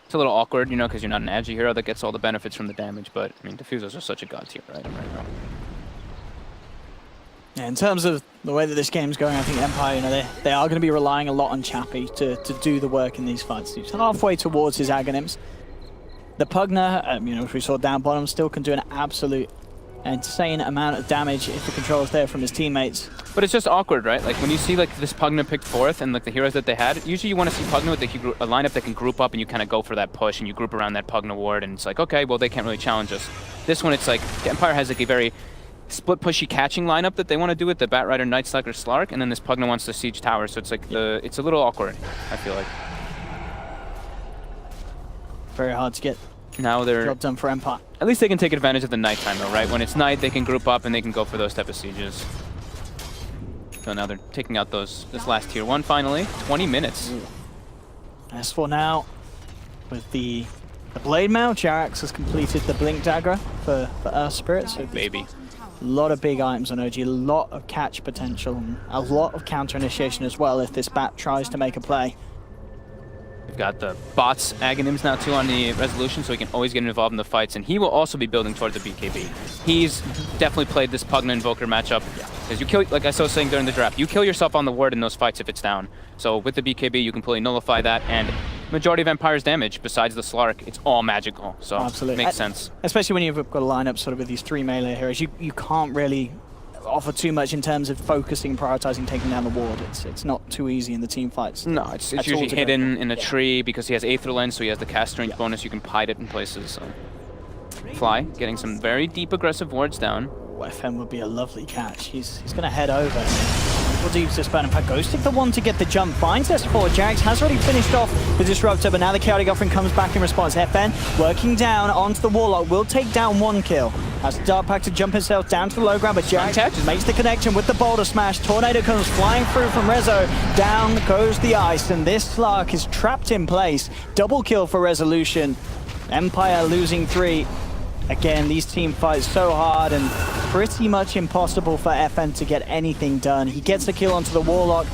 It's a little awkward, you know, because you're not an Agi hero that gets all the benefits from the damage. But I mean, Diffusals are such a god tier item right now. Yeah, in terms of the way that this game's going, I think Empire, you know, they are going to be relying a lot on Chappie to do the work in these fights. He's halfway towards his Aghanims. The Pugna, you know, if we saw down bottom, still can do an absolute insane amount of damage if the control's there from his teammates. But it's just awkward, right? Like when you see like this Pugna picked 4th and like the heroes that they had, usually you want to see Pugna with a lineup that can group up and you kind of go for that push and you group around that Pugna ward and it's like, okay, well they can't really challenge us. This one, it's like Empire has like a very split pushy catching lineup that they want to do with the Batrider, Nightstalker, Slark, and then this Pugna wants to siege tower, so it's like it's a little awkward, I feel like. Very hard to get now they're job done for Empire. At least they can take advantage of the nighttime though, right? When it's night, they can group up and they can go for those type of sieges. So now they're taking out this last tier 1 finally. 20 minutes. As for now, with the Blade Mail, Jarax has completed the Blink Dagger for Earth Spirit. So baby. A lot of big items on OG, a lot of catch potential, and a lot of counter initiation as well if this bat tries to make a play. We've got the bots Aghanims now too on the resolution, so he can always get involved in the fights, and he will also be building towards the BKB. He's definitely played this Pugna Invoker matchup, because you kill, like I was saying during the draft, you kill yourself on the ward in those fights if it's down. So with the BKB, you can fully nullify that, and majority of Empire's damage, besides the Slark, it's all magical, so absolutely. It makes sense. Especially when you've got a lineup sort of with these 3 melee heroes, you can't really offer too much in terms of focusing, prioritizing, taking down the ward. It's not too easy in the team fights. No, it's usually hidden in a tree because he has Aether Lens, so he has the cast strength bonus. You can hide it in places. So. Fly, getting some very deep aggressive wards down. FM would be a lovely catch. He's going to head over. Will deep to spell. In fact, goes to the one to get the jump. Finds S4. Jax has already finished off the Disruptor, but now the Chaotic Offering comes back in response. FN working down onto the Warlock. Will take down 1 kill. Has Dark Pack to jump himself down to the low ground, but Jax makes the connection with the Boulder Smash. Tornado comes flying through from Rezo. Down goes the ice, and this Slark is trapped in place. Double kill for Resolution. Empire losing 3. Again, these team fights so hard and pretty much impossible for FN to get anything done. He gets the kill onto the Warlock,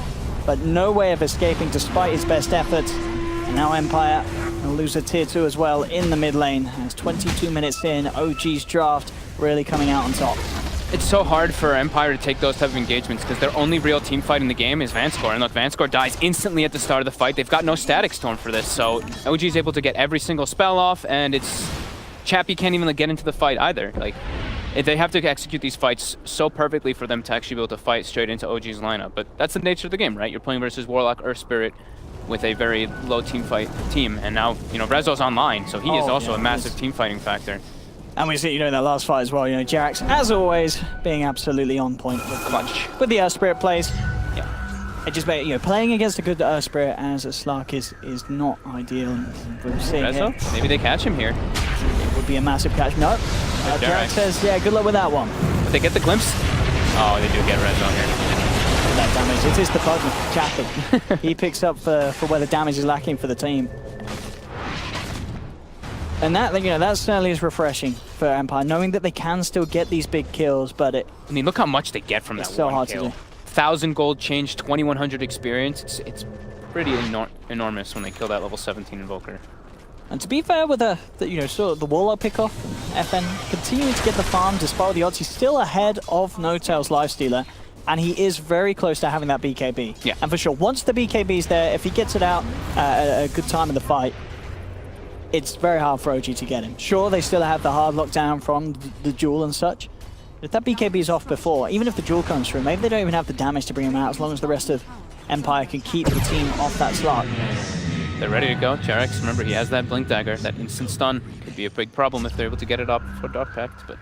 but no way of escaping despite his best efforts. And now Empire will lose a tier 2 as well in the mid lane. As 22 minutes in, OG's draft really coming out on top. It's so hard for Empire to take those type of engagements because their only real team fight in the game is Vanscore. And look, Vanscore dies instantly at the start of the fight. They've got no Static Storm for this, so OG's able to get every single spell off, and it's... Chappie can't even get into the fight either. Like, they have to execute these fights so perfectly for them to actually be able to fight straight into OG's lineup. But that's the nature of the game, right? You're playing versus Warlock, Earth Spirit with a very low team fight team. And now, you know, Rezo's online, so he is also a massive team fighting factor. And we see, you know, in that last fight as well, you know, Jarax, as always, being absolutely on point with Clutch. With the Earth Spirit plays. Yeah. It just, you know, playing against a good Earth Spirit as a Slark is not ideal. And we're seeing Rezo? Maybe they catch him here. It would be a massive catch. No. Jarax says, yeah, good luck with that one. But they get the glimpse. Oh, they do get Rezo here. That damage. It is the Pugna, Chappie. He picks up for where the damage is lacking for the team. And that, you know, that certainly is refreshing for Empire, knowing that they can still get these big kills, but it... I mean, look how much they get from that so one hard kill. to do. 1,000 gold change, 2,100 experience. It's pretty enormous when they kill that level 17 Invoker. And to be fair with the you know, sort of the Warlock pickoff, FN continuing to get the farm despite the odds. He's still ahead of No-Tail's Lifestealer, and he is very close to having that BKB. Yeah. And for sure, once the BKB's there, if he gets it out at a good time in the fight, it's very hard for OG to get him. Sure, they still have the hard lockdown from the duel and such. If that BKB is off before, even if the duel comes through, maybe they don't even have the damage to bring him out as long as the rest of Empire can keep the team off that slot. They're ready to go. Jarax, remember, he has that Blink Dagger, that instant stun. Could be a big problem if they're able to get it up for Dark Pact, but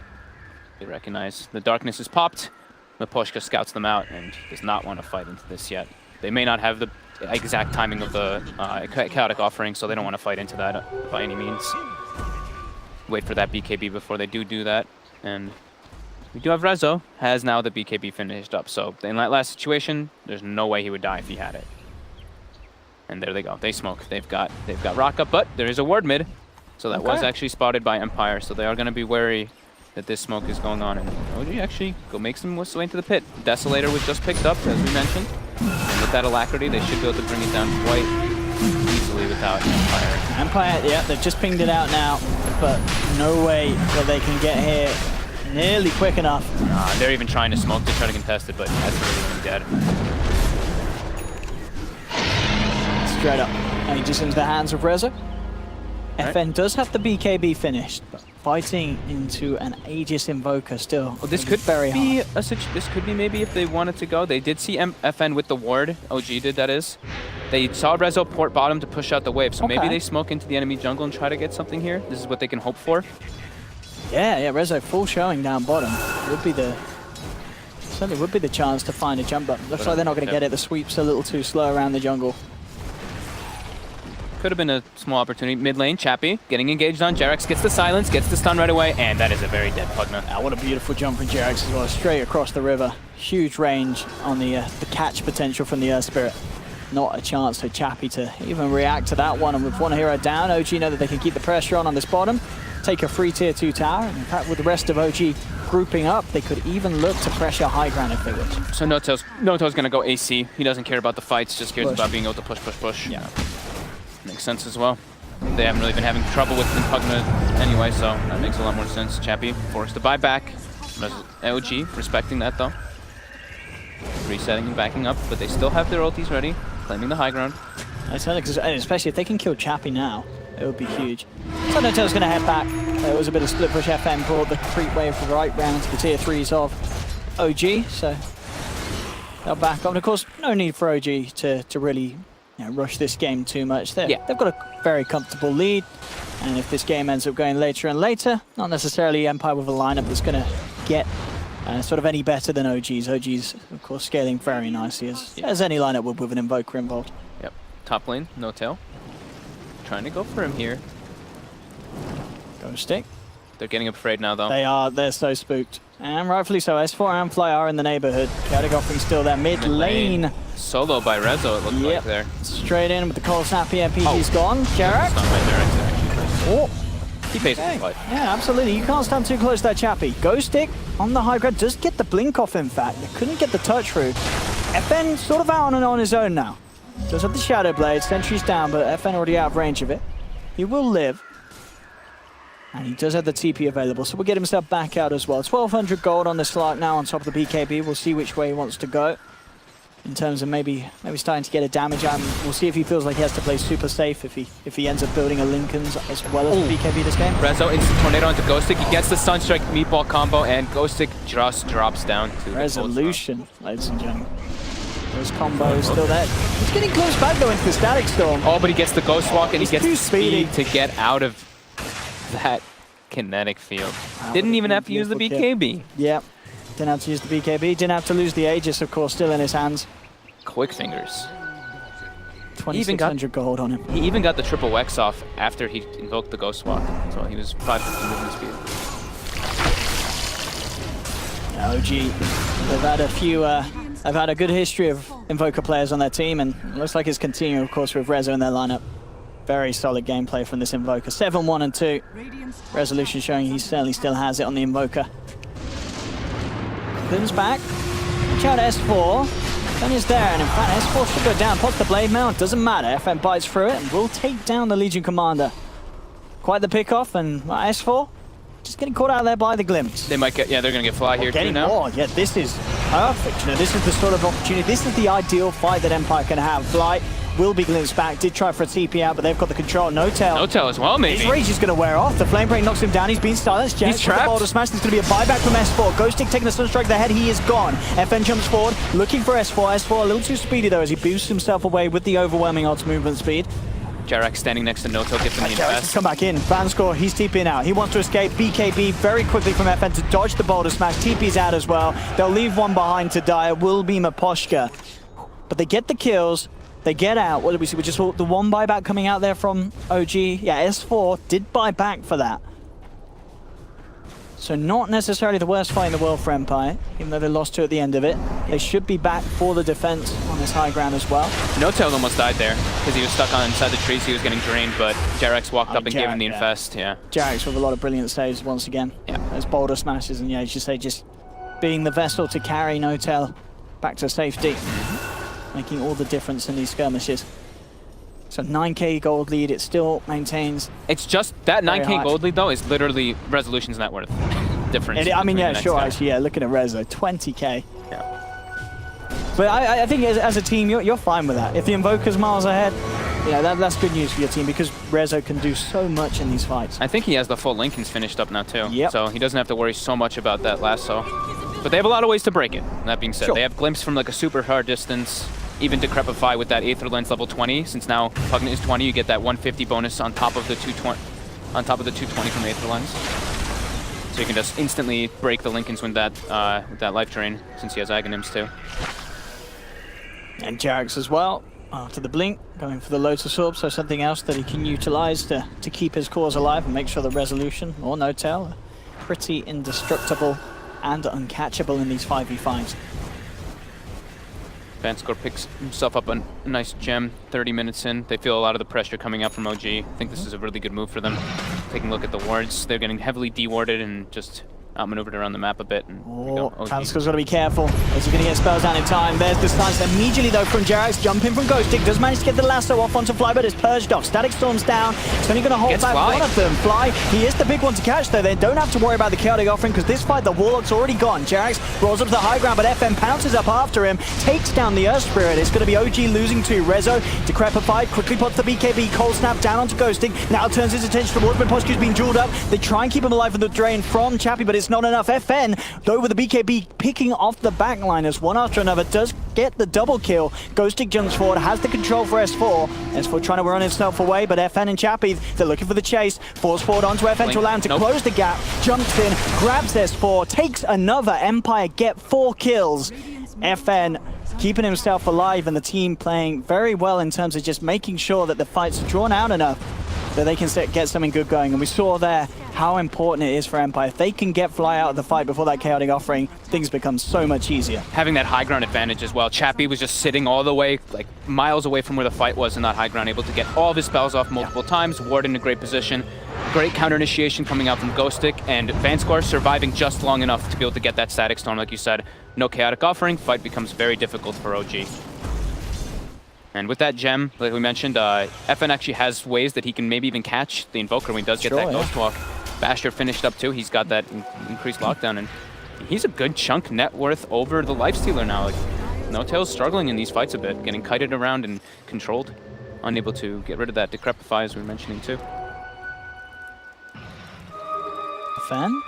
they recognize the darkness is popped. Miposhka scouts them out and does not want to fight into this yet. They may not have the exact timing of the Chaotic Offering, so they don't want to fight into that by any means. wait for that BKB before they do that. And we do have Rezo, has now the BKB finished up. So in that last situation, there's no way he would die if he had it. And there they go. They smoke. They've got rock up, but there is a ward mid. So that was actually spotted by Empire. So they are going to be wary that this smoke is going on. And OG actually makes them way into the pit. Desolator was just picked up, as we mentioned. And with that alacrity, they should be able to bring it down quite easily without Empire. Empire, yeah, they've just pinged it out now, but no way that they can get here nearly quick enough. They're even trying to smoke to try to contest it, but that's really dead. Straight up. And he just into the hands of Rezo. Right. FN does have the BKB finished, but fighting into an Aegis Invoker still. Well, this could very be hard. this could be maybe if they wanted to go. They did see FN with the ward. OG did, that is. They saw Rezo port bottom to push out the wave, so maybe they smoke into the enemy jungle and try to get something here. This is what they can hope for. Yeah, Rezo full showing down bottom. Certainly would be the chance to find a jump button. Looks like they're not going to get it. The sweep's a little too slow around the jungle. Could have been a small opportunity. Mid lane, Chappie getting engaged on. Jerax gets the silence, gets the stun right away, and that is a very dead Pugna. What a beautiful jump from Jerax as well, straight across the river. Huge range on the catch potential from the Earth Spirit. Not a chance for Chappie to even react to that one. And with one hero down, OG know that they can keep the pressure on this bottom, take a free tier 2 tower. And in fact, with the rest of OG grouping up, they could even look to pressure high ground if they wish. So Noto's going to go AC. He doesn't care about the fights, just cares about being able to push. Yeah. Makes sense as well. They haven't really been having trouble with Pugna anyway, so that makes a lot more sense. Chappie forced to buy back. OG respecting that though. Resetting and backing up, but they still have their ultis ready, claiming the high ground. Especially if they can kill Chappie now, it would be huge. So Notel's going to head back. There was a bit of split push. FN brought the creep wave right round to the tier 3s of OG, so they'll back up. And of course, no need for OG to really rush this game too much. They've got a very comfortable lead, and if this game ends up going later and later, not necessarily Empire with a lineup that's going to get sort of any better than OG's. OG's, of course, scaling very nicely as any lineup would with an Invoker involved. Yep. Top lane, no tail. Trying to go for him here. Go stick. They're getting afraid now, though. They're so spooked. And rightfully so. S4 and Fly are in the neighborhood. Chaotic Offering still there. Mid lane. Solo by Rezo, it looked like there. Straight in with the cold snap PMPG's gone. Jerax. He pays for the fight. Yeah, absolutely. You can't stand too close to that Chappie. Ghost Stick on the high ground. Does get the blink off, in fact. They couldn't get the touch through. FN sort of out on his own now. Does have the Shadow Blade. Sentry's down, but FN already out of range of it. He will live. And he does have the TP available, so we'll get himself back out as well. 1,200 gold on the slot now on top of the BKB. We'll see which way he wants to go. In terms of maybe starting to get a damage out. We'll see if he feels like he has to play super safe, if he ends up building a Lincoln's as well as BKB this game. Rezo instant tornado onto Ghost Stick. He gets the Sunstrike meatball combo, and Ghost Stick just drops down to Resolution, ladies and gentlemen. Those combos still there. He's getting close back though into the Static Storm. Oh, but he gets the Ghost Walk and he gets too the speed to get out of that kinetic field. Didn't even have to use the BKB. Yeah, didn't have to use the BKB. Didn't have to lose the Aegis, of course, still in his hands. Quick fingers. 2,600 gold on him. He even got the triple X off after he invoked the Ghost Walk. So he was 550 movement speed. OG, they've had a few, I've had a good history of Invoker players on their team, and it looks like it's continuing, of course, with Rezo in their lineup. Very solid gameplay from this Invoker. 7-1 and 2. Resolution showing he certainly still has it on the Invoker. Comes back. Watch out S4. FN is there, and in fact S4 should go down. Pops the blade mail. Doesn't matter. FN bites through it and will take down the Legion Commander. Quite the pick-off, and S4 just getting caught out there by the glimpse. They might get, they're going to get Fly here too now. More. Yeah, this is perfect. You know, this is the sort of opportunity. This is the ideal fight that Empire can have. Fly will be glimpsed back. Did try for a TP out, but they've got the control. No tail. No tail as well, maybe. His rage is going to wear off. The flame break knocks him down. He's been silenced. He's trapped. Boulder smash. There's going to be a buyback from S4. Ghost Stick taking the Sunstrike to the head. He is gone. FN jumps forward, looking for S4. S4 a little too speedy though as he boosts himself away with the overwhelming odds movement speed. Jerax standing next to Noto, gives him the invest. Come back in. Vanscore, he's TPing out. He wants to escape. BKB very quickly from FN to dodge the Boulder Smash. TP's out as well. They'll leave one behind to die. It will be Maposhka. But they get the kills. They get out. What did we see? We just saw the one buyback coming out there from OG. Yeah, S4 did buy back for that. So not necessarily the worst fight in the world for Empire, even though they lost 2 at the end of it. They should be back for the defense on this high ground as well. No-Tail almost died there because he was stuck on inside the trees. He was getting drained, but Jarex walked up and gave him the infest. Yeah. Jarex with a lot of brilliant saves once again. Yeah. Those boulder smashes, and yeah, as you say, just being the vessel to carry No-Tail back to safety, making all the difference in these skirmishes. So 9k gold lead, it still maintains. It's just that Very 9k high. gold lead though is literally Resolution's net worth difference. I mean, between yeah, the next sure, guy. actually, yeah, looking at Rezo, 20k. Yeah. But I think as a team, you're fine with that. If the Invoker's miles ahead, that's good news for your team because Rezo can do so much in these fights. I think he has the full Lincolns finished up now too. Yep. So he doesn't have to worry so much about that lasso. But they have a lot of ways to break it. That being said, Sure. they have Glimpse from like a super hard distance, even Decrepify with that Aether Lens level 20. Since now Pugnant is 20, you get that 150 bonus on top of the 220, from Aether Lens. So you can just instantly break the Lincolns with that life drain, since he has Aghanims too. And Jarex as well, after the blink, going for the Lotus Orb, so something else that he can utilize to keep his cause alive and make sure the Resolution, or No-Tail, are pretty indestructible and uncatchable in these 5v5s. Vanscore picks himself up a nice gem 30 minutes in. They feel a lot of the pressure coming out from OG. I think this is a really good move for them. Taking a look at the wards, they're getting heavily dewarded and just outmaneuvered around the map a bit. And Vanscore's got to be careful. Is he going to get spells down in time? There's the stance immediately though from Jarex. Jumping from Ghostic. Does manage to get the lasso off onto Fly, but it's purged off. Static Storm's down. It's only going to hold Gets back Fly. one of them. Fly, he is the big one to catch though. They don't have to worry about the Chaotic Offering because this fight, the Warlock's already gone. Jarex rolls up to the high ground, but FN pounces up after him. Takes down the Earth Spirit. It's going to be OG losing to Rezo. Decrepified quickly puts the BKB Cold Snap down onto Ghostic. Now turns his attention towards when Poscu's being jeweled up. They try and keep him alive with the drain from Chappie, but it's not enough. FN, though, with the BKB picking off the backliners one after another, does get the double kill. Ghostic jumps forward, has the control for S4. S4 trying to run himself away, but FN and Chappie, they're looking for the chase. Force forward onto FN to allow him to close the gap. Jumps in, grabs S4, takes another. Empire get 4 kills. FN keeping himself alive and the team playing very well in terms of just making sure that the fights are drawn out enough that they can get something good going. And we saw there how important it is for Empire. If they can get Fly out of the fight before that Chaotic Offering, things become so much easier. Having that high ground advantage as well. Chappie was just sitting all the way, like miles away from where the fight was in that high ground, able to get all of his spells off multiple times. Ward in a great position. Great counter initiation coming out from Ghostic, and Vanscore surviving just long enough to be able to get that Static Storm, like you said. No Chaotic Offering, fight becomes very difficult for OG. And with that gem, like we mentioned, FN actually has ways that he can maybe even catch the Invoker when he does get that Ghost Walk. Basher finished up too. He's got that increased lockdown, and he's a good chunk net worth over the Lifestealer now. Like, No-Tail's struggling in these fights a bit, getting kited around and controlled. Unable to get rid of that Decrepify, as we were mentioning too. Fan?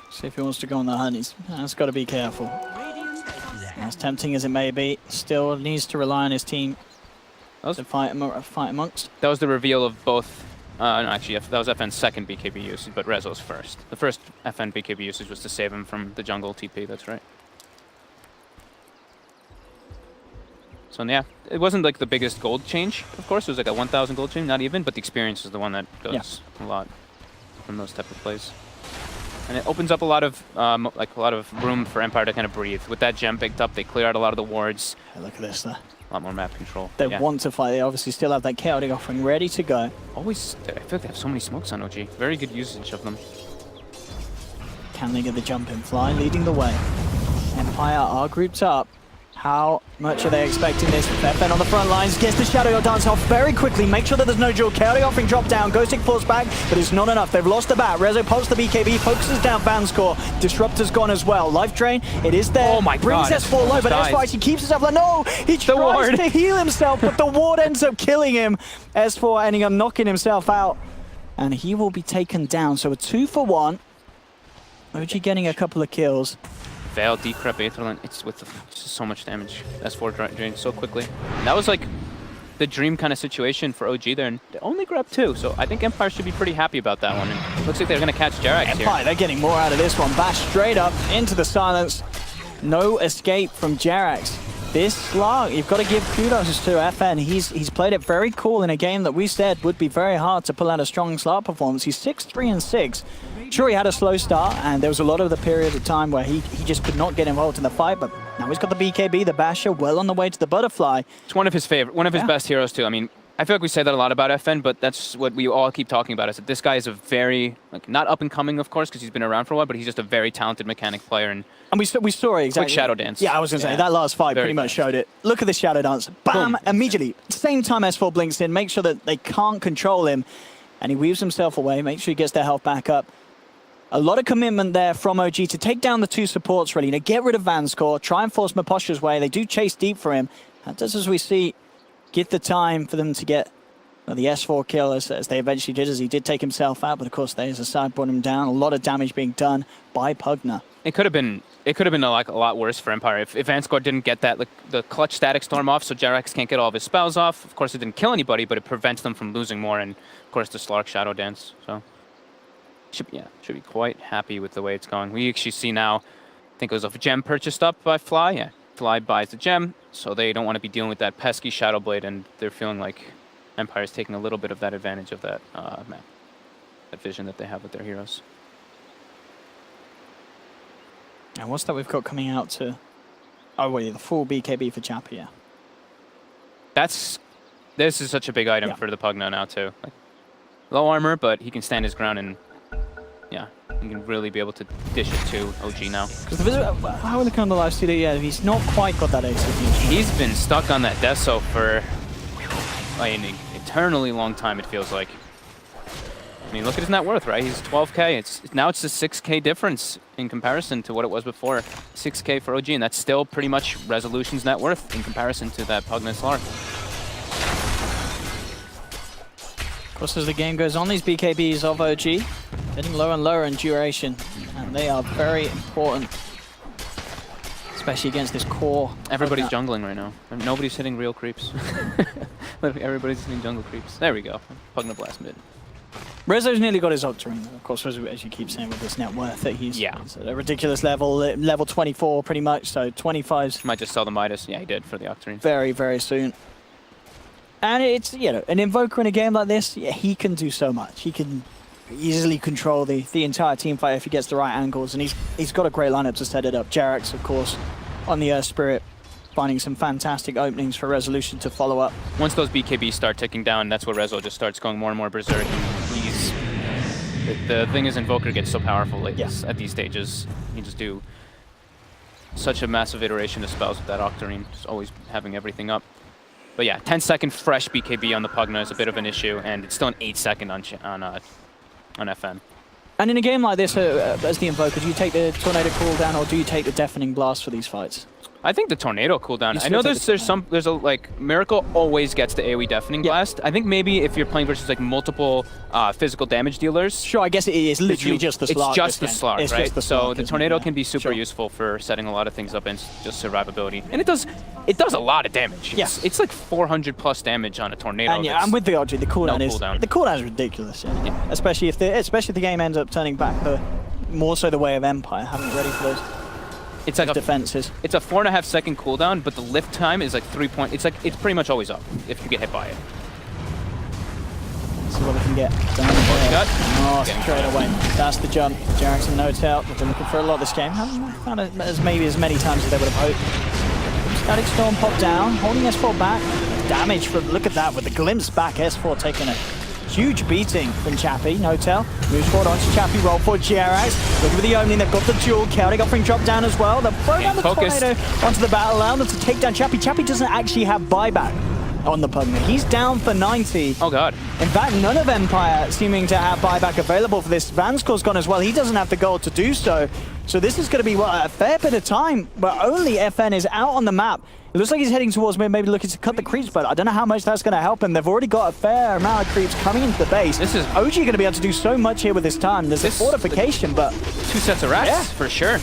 See if he wants to go on the hunt. He's got to be careful. As tempting as it may be, still needs to rely on his team to fight amongst. That was the reveal of both. No, actually, that was FN's second BKB usage, but Rezo's first. The first FN BKB usage was to save him from the jungle TP, that's right. So yeah, it wasn't like the biggest gold change, of course. It was like a 1,000 gold change, not even, but the experience is the one that does a lot from those type of plays. And it opens up a lot of room for Empire to kind of breathe. With that gem picked up, they clear out a lot of the wards. Hey, look at this there. A lot more map control. They want to fight. They obviously still have that Chaotic Offering ready to go. Always, I feel like they have so many smokes on OG. Very good usage of them. Can they get the jump in? Fly leading the way. Empire are grouped up. How much are they expecting this? FN on the front lines, gets the Shadow Dance off very quickly, make sure that there's no duel. Chaotic Offering drop down, Ghostic falls back, but it's not enough. They've lost the bat. Rezo pops the BKB, focuses down Vanscore. Disruptor's gone as well. Life Drain, it is there. Oh my Brings God. S4 low, but S4 actually keeps himself alive. No! He tries to heal himself, but the ward ends up killing him. S4 ending up knocking himself out, and he will be taken down. So a 2-for-1. OG getting a couple of kills. Veil, Decrep, Aetherland, it's with just so much damage. S4 drained so quickly. And that was like the dream kind of situation for OG there, and they only grabbed 2, so I think Empire should be pretty happy about that one. And looks like they're going to catch Jarex Empire, here. they're getting more out of this one. Bash straight up into the silence. No escape from Jarex. This slug, you've got to give kudos to FN. He's played it very cool in a game that we said would be very hard to pull out a strong slug performance. He's 6-3-6. Sure, he had a slow start, and there was a lot of the period of time where he just could not get involved in the fight, but now he's got the BKB, the Basher, well on the way to the Butterfly. It's one of his best heroes too. I mean, I feel like we say that a lot about FN, but that's what we all keep talking about, is that this guy is a very, like, not up and coming, of course, because he's been around for a while, but he's just a very talented mechanic player. And we saw it exactly. Quick shadow dance. Yeah, I was going to say, that last fight Very pretty much fast. showed it. Look at this shadow dance. Bam! Boom. Immediately. Same time S4 blinks in, make sure that they can't control him, and he weaves himself away, make sure he gets their health back up. A lot of commitment there from OG to take down the two supports, really. You know, get rid of Vanscore, try and force Maposha's way. They do chase deep for him. That does, as we see, get the time for them to get the S4 kill as they eventually did, as he did take himself out. But of course, there's a side brought him down. A lot of damage being done by Pugna. it could have been like a lot worse for Empire if Vanscore didn't get that, like, the clutch static storm off, so Jerax can't get all of his spells off. Of course, it didn't kill anybody, but it prevents them from losing more, and of course the Slark Shadow Dance. So should be quite happy with the way it's going. We actually see now, I think it was a gem purchased up by Fly. Yeah, Fly buys the gem, so they don't want to be dealing with that pesky Shadow Blade, and they're feeling like Empire's taking a little bit of that advantage of that map, that vision that they have with their heroes. And what's that we've got coming out to... Oh, wait, the full BKB for Chappie, yeah. This is such a big item for the Pugna now, too. Like, low armor, but he can stand his ground, and yeah, he can really be able to dish it to OG now. Because the visitor, how will it come to live CD? Yeah, he's not quite got that ACP. He's been stuck on that Deso for like an eternally long time, it feels like. I mean, look at his net worth, right? He's 12K. Now it's a 6K difference in comparison to what it was before. 6K for OG, and that's still pretty much Resolution's net worth in comparison to that Pugna Slark. Of course, as the game goes on, these BKBs of OG getting lower and lower in duration, and they are very important, especially against this core. Everybody's jungling right now. Nobody's hitting real creeps. Everybody's hitting jungle creeps. There we go. Pugna Blast mid. Rezo's nearly got his Octarine, of course, as you keep saying with this net worth, that he's at a ridiculous level, level 24 pretty much, so 25's... Might just sell the Midas. Yeah, he did for the Octarine. Very, very soon. And it's, you know, an Invoker in a game like this, yeah, he can do so much. He can easily control the entire team fight if he gets the right angles, and he's got a great lineup to set it up. Jerax, of course, on the Earth Spirit, finding some fantastic openings for Resolution to follow up. Once those BKBs start ticking down, that's where Rezo just starts going more and more berserk. The thing is, Invoker gets so powerful like this at these stages. You can just do such a massive iteration of spells with that Octarine, just always having everything up. But yeah, 10-second fresh BKB on the Pugna is a bit of an issue, and it's still an 8-second on FN. And in a game like this, as the Invoker, do you take the Tornado cooldown or do you take the Deafening Blast for these fights? I think the Tornado cooldown. I know there's a like Miracle always gets the AoE Deafening Blast. I think maybe if you're playing versus like multiple physical damage dealers. Sure, I guess it is literally just the Slark. It's just the Slark, right? So the Tornado can be super Sure. useful for setting a lot of things up and just survivability. And it does a lot of damage. It's like 400 plus damage on a Tornado. And yeah, I'm with the OG. The cooldown cooldown. The cooldown is ridiculous. Yeah. Especially if the game ends up turning back more so the way of Empire, having it ready for those. It's like defenses. It's a 4.5 second cooldown, but the lift time is like 3 point. It's pretty much always up if you get hit by it. See what we can get. Straight away. That's the jump. Jerax and No-Tail. They've been looking for a lot this game. Haven't found it maybe as many times as they would have hoped. Static Storm popped down, holding S4 back. Damage from, look at that, with the glimpse back. S4 taking a huge beating from Chappie. No-Tail moves forward onto Chappie, roll for Jerax. Looking for the opening, they've got the duel kill. They got free drop down as well. They'll throw down the Tornado onto the battle, allow them to take down Chappie. Chappie doesn't actually have buyback on the Pugna. He's down for 90. Oh god. In fact, none of Empire seeming to have buyback available for this. Vanscore's gone as well. He doesn't have the gold to do so. So this is going to be a fair bit of time where only FN is out on the map. It looks like he's heading towards maybe looking to cut the creeps, but I don't know how much that's going to help him. They've already got a fair amount of creeps coming into the base. This is OG going to be able to do so much here with his time. There's a fortification, but 2 sets of rats for sure.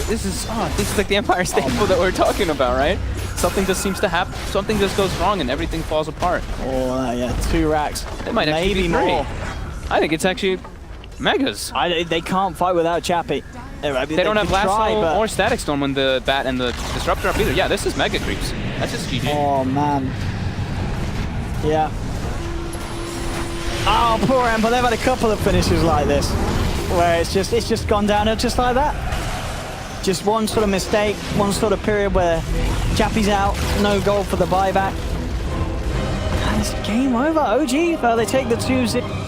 This is like the Empire staple that we're talking about, right? Something just seems to happen. Something just goes wrong and everything falls apart. Oh yeah, 2 racks. It might actually maybe be more. I think it's actually megas. They can't fight without Chappie. They don't have Lasso or Static Storm when the Bat and the Disruptor up either. Yeah, this is mega creeps. That's just GG. Oh, man. Yeah. Oh, poor Empire. They've had a couple of finishes like this. where it's just gone downhill just like that. Just one sort of mistake, one sort of period where Chappie's out, no goal for the buyback. And it's game over. OG, they take the 2-0.